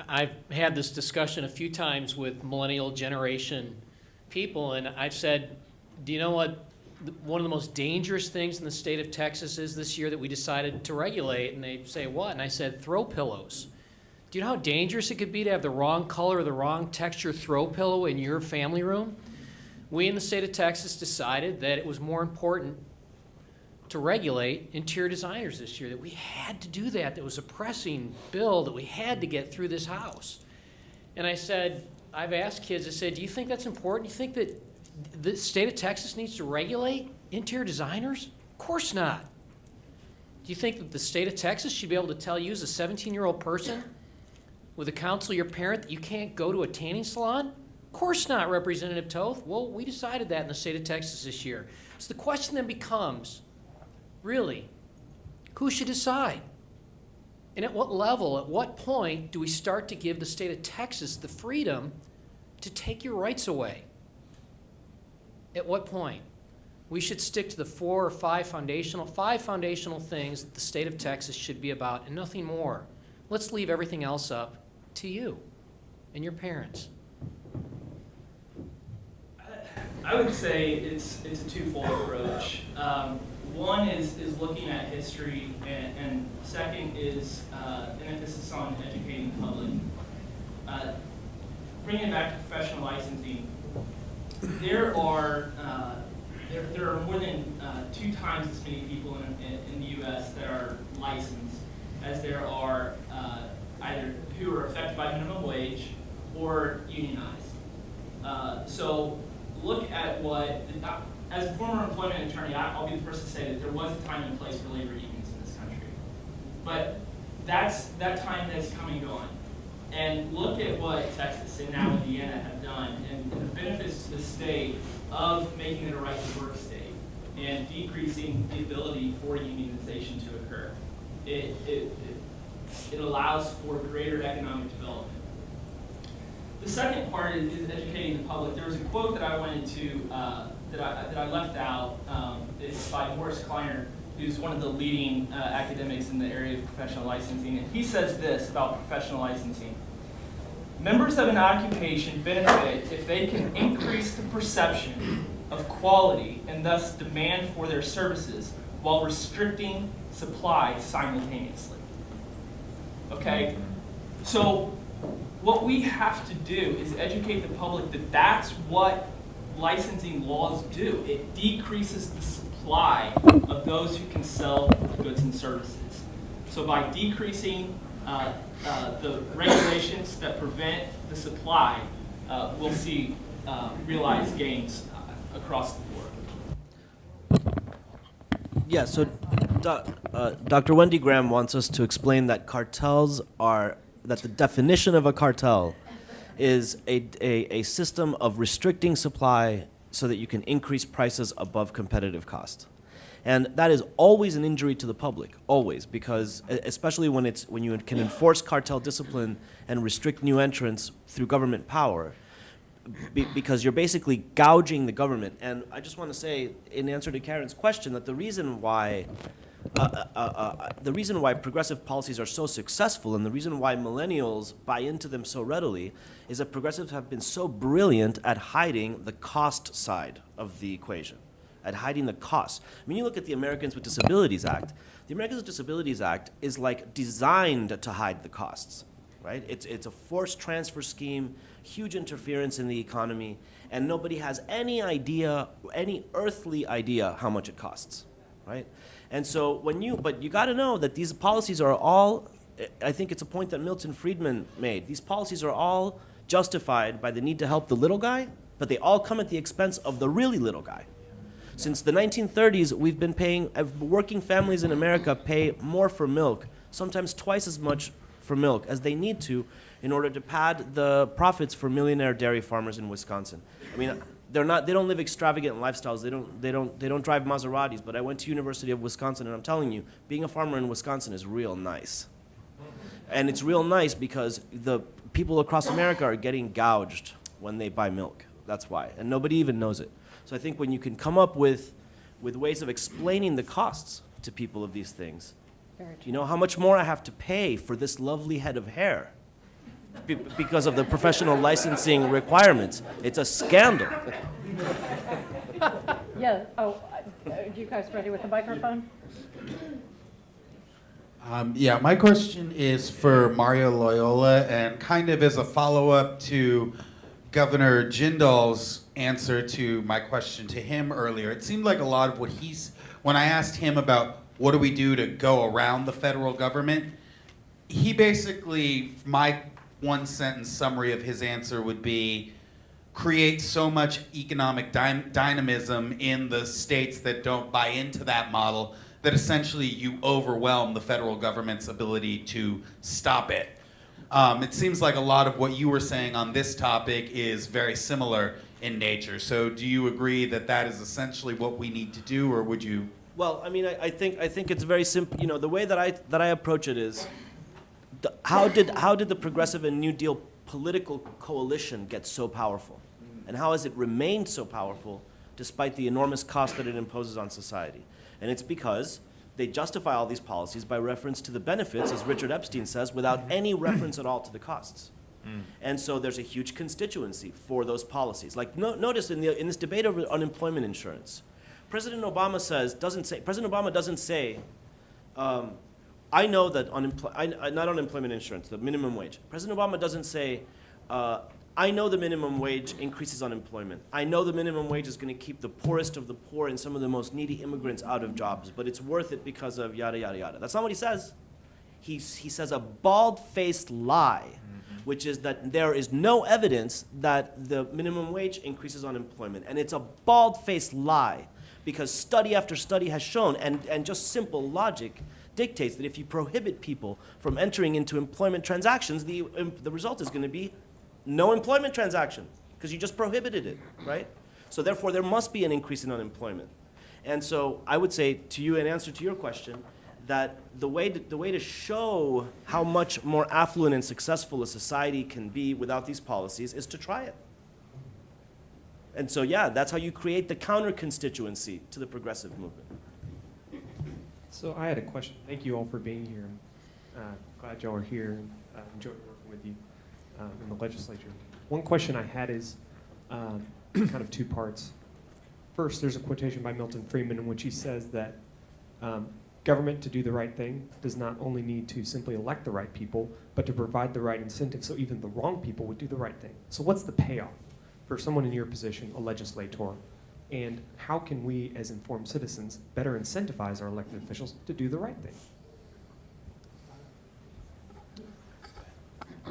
I've had this discussion a few times with millennial generation people, and I've said, do you know what one of the most dangerous things in the state of Texas is this year that we decided to regulate? And they say, what? And I said, throw pillows. Do you know how dangerous it could be to have the wrong color or the wrong texture throw pillow in your family room? We in the state of Texas decided that it was more important to regulate interior designers this year, that we had to do that. That was a pressing bill that we had to get through this House. And I said, I've asked kids, I said, do you think that's important? Do you think that the state of Texas needs to regulate interior designers? Of course not. Do you think that the state of Texas should be able to tell you as a 17-year-old person with a counsel your parent that you can't go to a tanning salon? Of course not, Representative Toth. Well, we decided that in the state of Texas this year. So the question then becomes, really, who should decide? And at what level, at what point do we start to give the state of Texas the freedom to take your rights away? At what point? We should stick to the 4 or 5 foundational things that the state of Texas should be about and nothing more. Let's leave everything else up to you and your parents. I would say it's a twofold approach. One is looking at history, and second is an emphasis on educating the public. Bringing it back to professional licensing, there are more than 2 times as many people in the U.S. that are licensed as there are either who are affected by minimum wage or unionized. So look at what, as a former employment attorney, I'll be the first to say that there was a time and place for labor unions in this country. But that time has come and gone. And look at what Texas and now Indiana have done and the benefits to the state of making it a right to work state and decreasing the ability for unionization to occur. It allows for greater economic development. The second part is educating the public. There was a quote that I wanted to, that I left out. It's by Horace Kleiner, who's one of the leading academics in the area of professional licensing. And he says this about professional licensing. Members of an occupation benefit if they can increase the perception of quality and thus demand for their services while restricting supply simultaneously. Okay? So what we have to do is educate the public that that's what licensing laws do. It decreases the supply of those who can sell goods and services. So by decreasing the regulations that prevent the supply, we'll see realized gains across the board. Yeah, so Dr. Wendy Graham wants us to explain that that the definition of a cartel is a system of restricting supply so that you can increase prices above competitive cost. And that is always an injury to the public, always, because especially when you can enforce cartel discipline and restrict new entrants through government power, because you're basically gouging the government. And I just want to say, in answer to Karen's question, that the reason why progressive policies are so successful and the reason why millennials buy into them so readily is that progressives have been so brilliant at hiding the cost side of the equation, at hiding the costs. I mean, you look at the Americans with Disabilities Act. The Americans with Disabilities Act is like designed to hide the costs, right? It's a forced transfer scheme, huge interference in the economy, and nobody has any idea, any earthly idea how much it costs, right? And so but you got to know that these policies are all, I think it's a point that Milton Friedman made, these policies are all justified by the need to help the little guy, but they all come at the expense of the really little guy. Since the 1930s, we've been paying, working families in America pay more for milk, sometimes twice as much for milk as they need to in order to pad the profits for millionaire dairy farmers in Wisconsin. I mean, they don't live extravagant lifestyles. They don't drive Maseratis, but I went to University of Wisconsin, and I'm telling you, being a farmer in Wisconsin is real nice. And it's real nice because the people across America are getting gouged when they buy milk. That's why, and nobody even knows it. So I think when you can come up with ways of explaining the costs to people of these things, do you know how much more I have to pay for this lovely head of hair because of the professional licensing requirements? It's a scandal. Yeah, you guys ready with the microphone? Yeah, my question is for Mario Loyola, and kind of as a follow-up to Governor Jindal's answer to my question to him earlier. It seemed like a lot of what when I asked him about what do we do to go around the federal government, he basically, my one sentence summary of his answer would be, create so much economic dynamism in the states that don't buy into that model that essentially you overwhelm the federal government's ability to stop it. It seems like a lot of what you were saying on this topic is very similar in nature. So do you agree that that is essentially what we need to do, or would you? Well, I mean, I think it's very simple. You know, the way that I approach it is, how did the Progressive and New Deal political coalition get so powerful, and how has it remained so powerful despite the enormous cost that it imposes on society? And it's because they justify all these policies by reference to the benefits, as Richard Epstein says, without any reference at all to the costs. And so there's a huge constituency for those policies. Like notice in this debate over unemployment insurance, President Obama doesn't say, I know that not unemployment insurance, the minimum wage. President Obama doesn't say, I know the minimum wage increases unemployment. I know the minimum wage is going to keep the poorest of the poor and some of the most needy immigrants out of jobs, but it's worth it because of yada, yada, yada. That's not what he says. He says a bald-faced lie, which is that there is no evidence that the minimum wage increases unemployment. And it's a bald-faced lie because study after study has shown, and just simple logic dictates that if you prohibit people from entering into employment transactions, the result is going to be no employment transaction, because you just prohibited it, right? So therefore, there must be an increase in unemployment. And so I would say to you, in answer to your question, that the way to show how much more affluent and successful a society can be without these policies is to try it. And so, yeah, that's how you create the counter-constituency to the progressive movement. So I had a question. Thank you all for being here. Glad y'all are here. Enjoyed working with you in the legislature. One question I had is kind of two parts. First, there's a quotation by Milton Friedman in which he says that government to do the right thing does not only need to simply elect the right people, but to provide the right incentives so even the wrong people would do the right thing. So what's the payoff for someone in your position, a legislator? And how can we, as informed citizens, better incentivize our elected officials to do the right thing?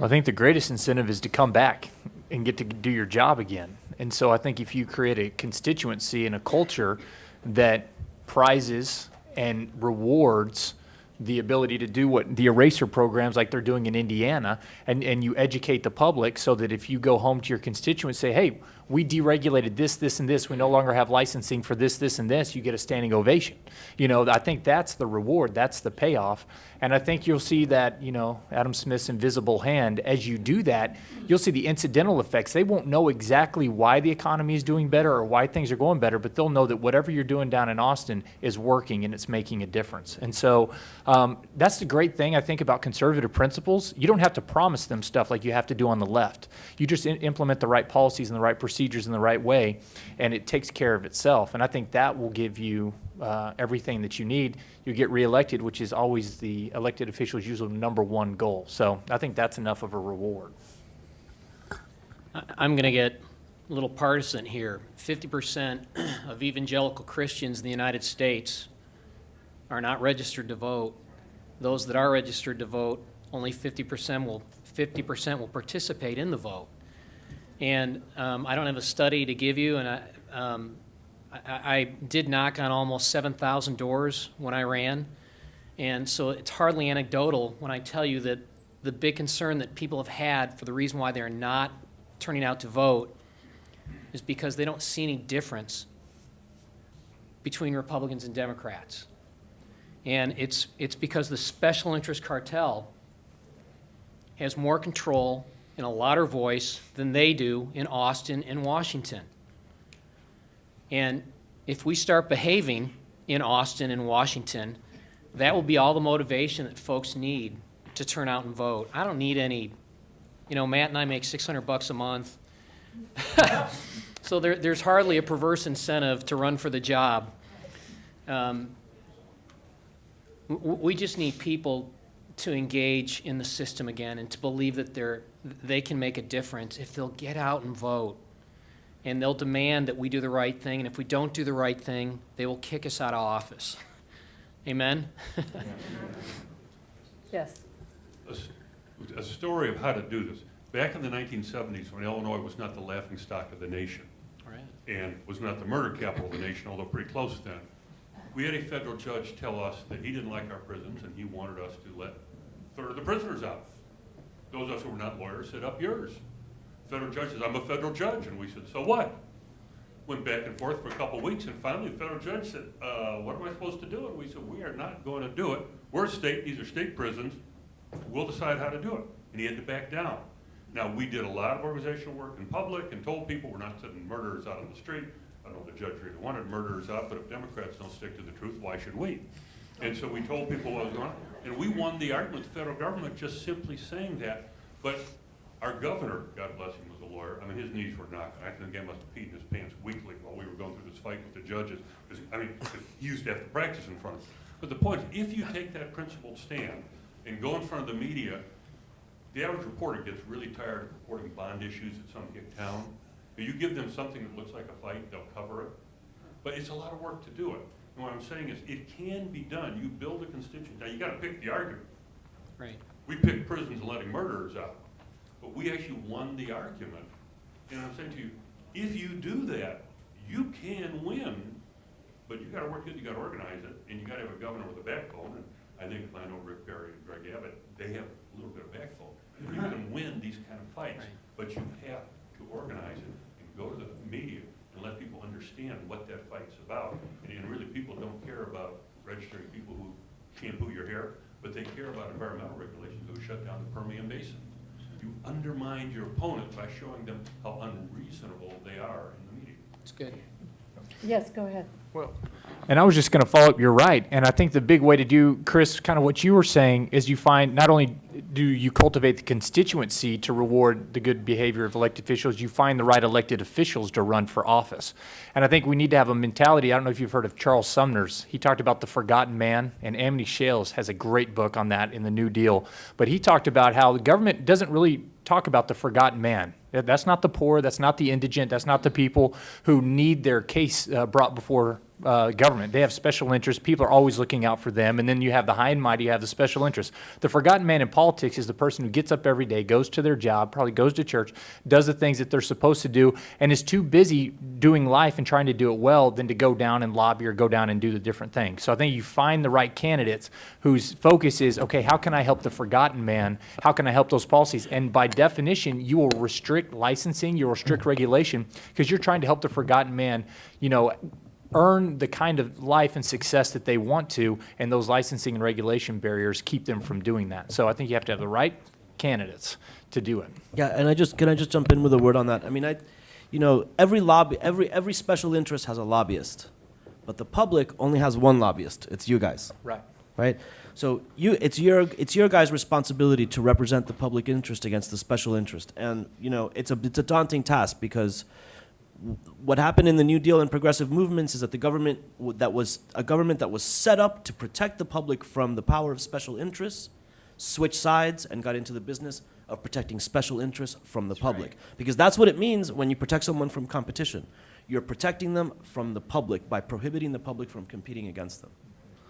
I think the greatest incentive is to come back and get to do your job again. And so I think if you create a constituency and a culture that prizes and rewards the ability to do what the eraser programs like they're doing in Indiana, and you educate the public so that if you go home to your constituents, say, hey, we deregulated this, this, and this, we no longer have licensing for this, this, and this, you get a standing ovation. You know, I think that's the reward, that's the payoff. And I think you'll see that, you know, Adam Smith's invisible hand, as you do that, you'll see the incidental effects. They won't know exactly why the economy is doing better or why things are going better, but they'll know that whatever you're doing down in Austin is working and it's making a difference. And so that's the great thing, I think, about conservative principles. You don't have to promise them stuff like you have to do on the left. You just implement the right policies and the right procedures in the right way, and it takes care of itself. And I think that will give you everything that you need. You get reelected, which is always the elected official's usual number one goal. So I think that's enough of a reward. I'm going to get a little partisan here. 50% of evangelical Christians in the United States are not registered to vote. Those that are registered to vote, only 50% will participate in the vote. And I don't have a study to give you, and I did knock on almost 7,000 doors when I ran. And so it's hardly anecdotal when I tell you that the big concern that people have had for the reason why they're not turning out to vote is because they don't see any difference between Republicans and Democrats. And it's because the special interest cartel has more control and a louder voice than they do in Austin and Washington. And if we start behaving in Austin and Washington, that will be all the motivation that folks need to turn out and vote. I don't need any, you know, Matt and I make $600 a month. So there's hardly a perverse incentive to run for the job. We just need people to engage in the system again and to believe that they can make a difference if they'll get out and vote. And they'll demand that we do the right thing, and if we don't do the right thing, they will kick us out of office. Amen? Yes. A story of how to do this. Back in the 1970s, when Illinois was not the laughingstock of the nation, All right. and was not the murder capital of the nation, although pretty close then, we had a federal judge tell us that he didn't like our prisons and he wanted us to let a third of the prisoners out. Those of us who were not lawyers said, up yours. Federal judge says, I'm a federal judge. And we said, so what? Went back and forth for a couple of weeks, and finally the federal judge said, what am I supposed to do? And we said, we are not going to do it. We're a state, these are state prisons. We'll decide how to do it. And he had to back down. Now, we did a lot of organizational work in public and told people we're not sending murderers out on the street. I don't know if the judge really wanted murderers out, but if Democrats don't stick to the truth, why should we? And so we told people what was going on. And we won the argument with the federal government just simply saying that. But our governor, God bless him, was a lawyer. I mean, his knees were knocking. I think the guy must have peed in his pants weekly while we were going through this fight with the judges. Because, I mean, he used to have to practice in front of us. But the point is, if you take that principled stand and go in front of the media, the average reporter gets really tired of reporting bond issues at some big town. But you give them something that looks like a fight, they'll cover it. But it's a lot of work to do it. And what I'm saying is, it can be done. You build a constituency. Now, you got to pick the argument. Right. We picked prisons and letting murderers out. But we actually won the argument. And I'm saying to you, if you do that, you can win. But you got to work it, you got to organize it, and you got to have a governor with a backbone. And I think I know Rick Perry and Greg Abbott, they have a little bit of backbone. You can win these kind of fights, Right. but you have to organize it and go to the media and let people understand what that fight's about. And really, people don't care about registering people who shampoo your hair, but they care about environmental regulations. Who shut down the Permian Basin? You undermine your opponent by showing them how unreasonable they are in the media. It's good. Yes, go ahead. And I was just going to follow up, you're right. And I think the big way to do, Chris, kind of what you were saying is you find not only do you cultivate the constituency to reward the good behavior of elected officials, you find the right elected officials to run for office. And I think we need to have a mentality. I don't know if you've heard of Charles Sumner's. He talked about the forgotten man, and Amity Shales has a great book on that in the New Deal. But he talked about how the government doesn't really talk about the forgotten man. That's not the poor, that's not the indigent, that's not the people who need their case brought before government. They have special interests. People are always looking out for them. And then you have the high and mighty, you have the special interests. The forgotten man in politics is the person who gets up every day, goes to their job, probably goes to church, does the things that they're supposed to do, and is too busy doing life and trying to do it well than to go down and lobby or go down and do the different things. So I think you find the right candidates whose focus is, okay, how can I help the forgotten man? How can I help those policies? And by definition, you will restrict licensing, you will restrict regulation, because you're trying to help the forgotten man, earn the kind of life and success that they want to, and those licensing and regulation barriers keep them from doing that. So I think you have to have the right candidates to do it. Yeah, and can I just jump in with a word on that? I mean, every special interest has a lobbyist, but the public only has one lobbyist. It's you guys, Right. right? So it's your guys' responsibility to represent the public interest against the special interest, and it's a daunting task, because what happened in the New Deal and progressive movements is that the government that was set up to protect the public from the power of special interests switched sides and got into the business of protecting special interests from the public. Because that's what it means when you protect someone from competition. You're protecting them from the public by prohibiting the public from competing against them.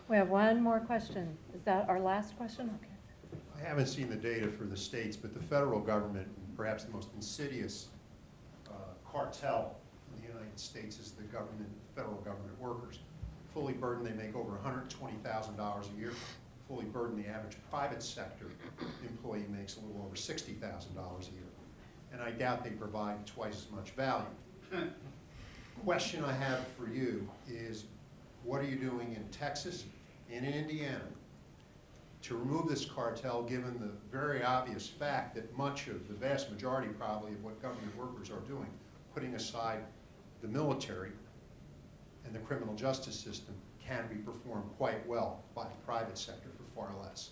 We have one more question. Is that our last question? Okay. I haven't seen the data for the states, but the federal government, perhaps the most insidious cartel in the United States, is the federal government workers. Fully burdened, they make over $120,000 a year. Fully burdened, the average private sector employee makes a little over $60,000 a year. And I doubt they provide twice as much value. Question I have for you is, what are you doing in Texas and in Indiana to remove this cartel, given the very obvious fact that much of the vast majority probably of what government workers are doing, putting aside the military and the criminal justice system, can be performed quite well by the private sector for far less?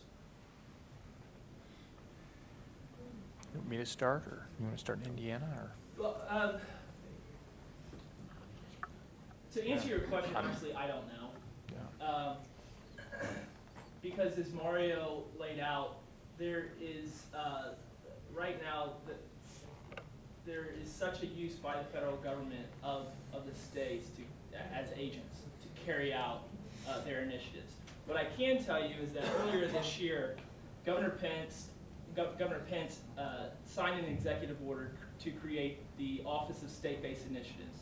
You want me to start, or you want to start in Indiana? Or? Well, to answer your question, honestly, I don't know. Because as Mario laid out, there is, right now, there is such a use by the federal government of the states as agents to carry out their initiatives. What I can tell you is that earlier this year, Governor Pence signed an executive order to create the Office of State-Based Initiatives.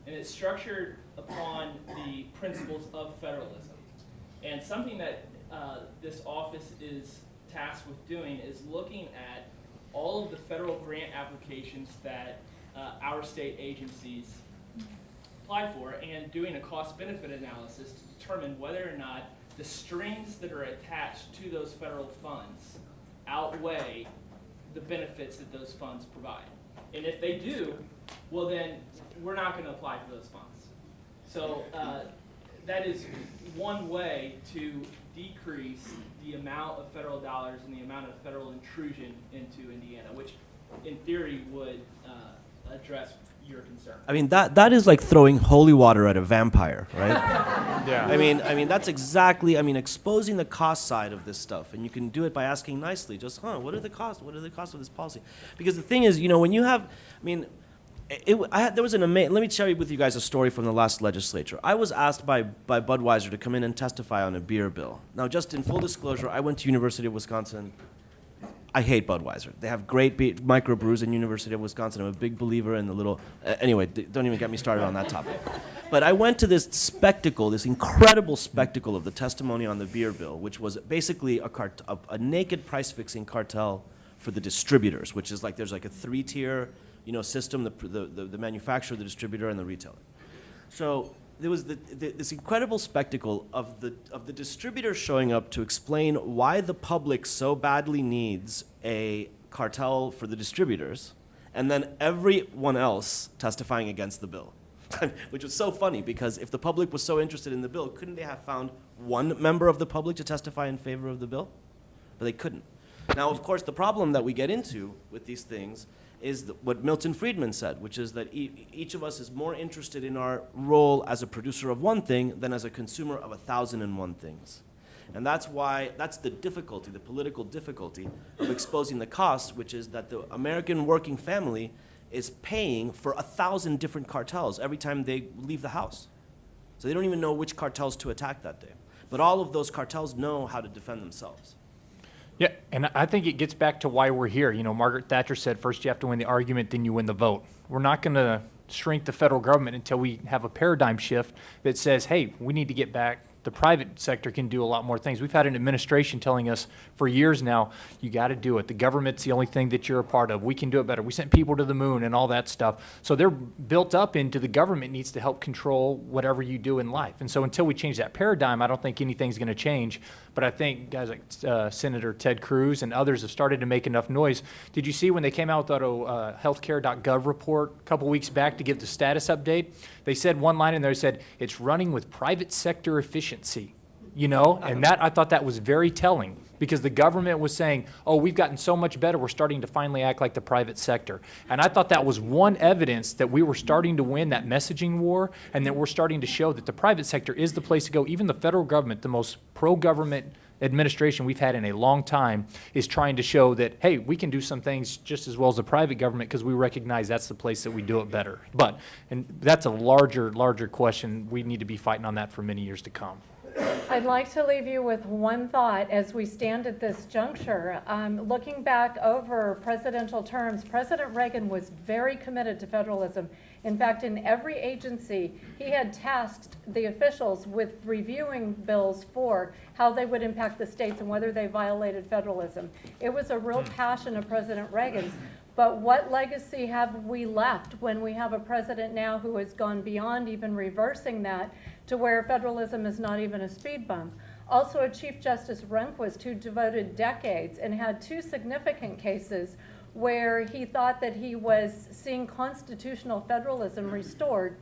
And it's structured upon the principles of federalism. And something that this office is tasked with doing is looking at all of the federal grant applications that our state agencies apply for, and doing a cost-benefit analysis to determine whether or not the strings that are attached to those federal funds outweigh the benefits that those funds provide. And if they do, well then, we're not going to apply for those funds. So that is one way to decrease the amount of federal dollars and the amount of federal intrusion into Indiana, which in theory would address your concern. I mean, that is like throwing holy water at a vampire, right? Yeah. I mean, that's exactly, exposing the cost side of this stuff. And you can do it by asking nicely, just, what are the costs? What are the costs of this policy? Because the thing is, when you have, there was let me share with you guys a story from the last legislature. I was asked by Budweiser to come in and testify on a beer bill. Now, just in full disclosure, I went to University of Wisconsin. I hate Budweiser. They have great microbrews in University of Wisconsin. I'm a big believer in the little, anyway, don't even get me started on that topic. But I went to this spectacle, this incredible spectacle of the testimony on the beer bill, which was basically a naked price-fixing cartel for the distributors, which is like, there's like a three-tier system, the manufacturer, the distributor, and the retailer. So there was this incredible spectacle of the distributor showing up to explain why the public so badly needs a cartel for the distributors, and then everyone else testifying against the bill. Which was so funny, because if the public was so interested in the bill, couldn't they have found one member of the public to testify in favor of the bill? But they couldn't. Now, of course, the problem that we get into with these things is what Milton Friedman said, which is that each of us is more interested in our role as a producer of one thing than as a consumer of 1,001 things. And that's the difficulty, the political difficulty of exposing the costs, which is that the American working family is paying for 1,000 different cartels every time they leave the house. So they don't even know which cartels to attack that day. But all of those cartels know how to defend themselves. Yeah, and I think it gets back to why we're here. You know, Margaret Thatcher said, first you have to win the argument, then you win the vote. We're not going to shrink the federal government until we have a paradigm shift that says, hey, we need to get back. The private sector can do a lot more things. We've had an administration telling us for years now, you got to do it. The government's the only thing that you're a part of. We can do it better. We sent people to the moon and all that stuff. So they're built up into the government needs to help control whatever you do in life. And so until we change that paradigm, I don't think anything's going to change. But I think guys like Senator Ted Cruz and others have started to make enough noise. Did you see when they came out with that healthcare.gov report a couple weeks back to give the status update? They said one line in there, said, it's running with private sector efficiency, you know? And that, I thought that was very telling, because the government was saying, oh, we've gotten so much better, we're starting to finally act like the private sector. And I thought that was one evidence that we were starting to win that messaging war, and that we're starting to show that the private sector is the place to go. Even the federal government, the most pro-government administration we've had in a long time, is trying to show that, hey, we can do some things just as well as the private government because we recognize that's the place that we do it better. But, and that's a larger question. We need to be fighting on that for many years to come. I'd like to leave you with one thought as we stand at this juncture. Looking back over presidential terms, President Reagan was very committed to federalism. In fact, in every agency, he had tasked the officials with reviewing bills for how they would impact the states and whether they violated federalism. It was a real passion of President Reagan's. But what legacy have we left when we have a president now who has gone beyond even reversing that to where federalism is not even a speed bump? Also, a Chief Justice Rehnquist who devoted decades and had two significant cases where he thought that he was seeing constitutional federalism restored,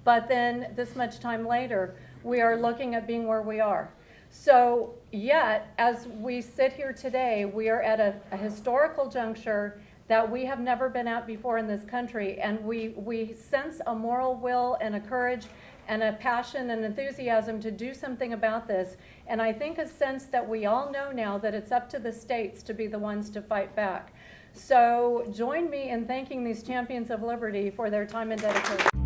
but then this much time later, we are looking at being where we are. So yet, as we sit here today, we are at a historical juncture that we have never been at before in this country, and we sense a moral will and a courage and a passion and enthusiasm to do something about this. And I think a sense that we all know now that it's up to the states to be the ones to fight back. So join me in thanking these champions of liberty for their time and dedication.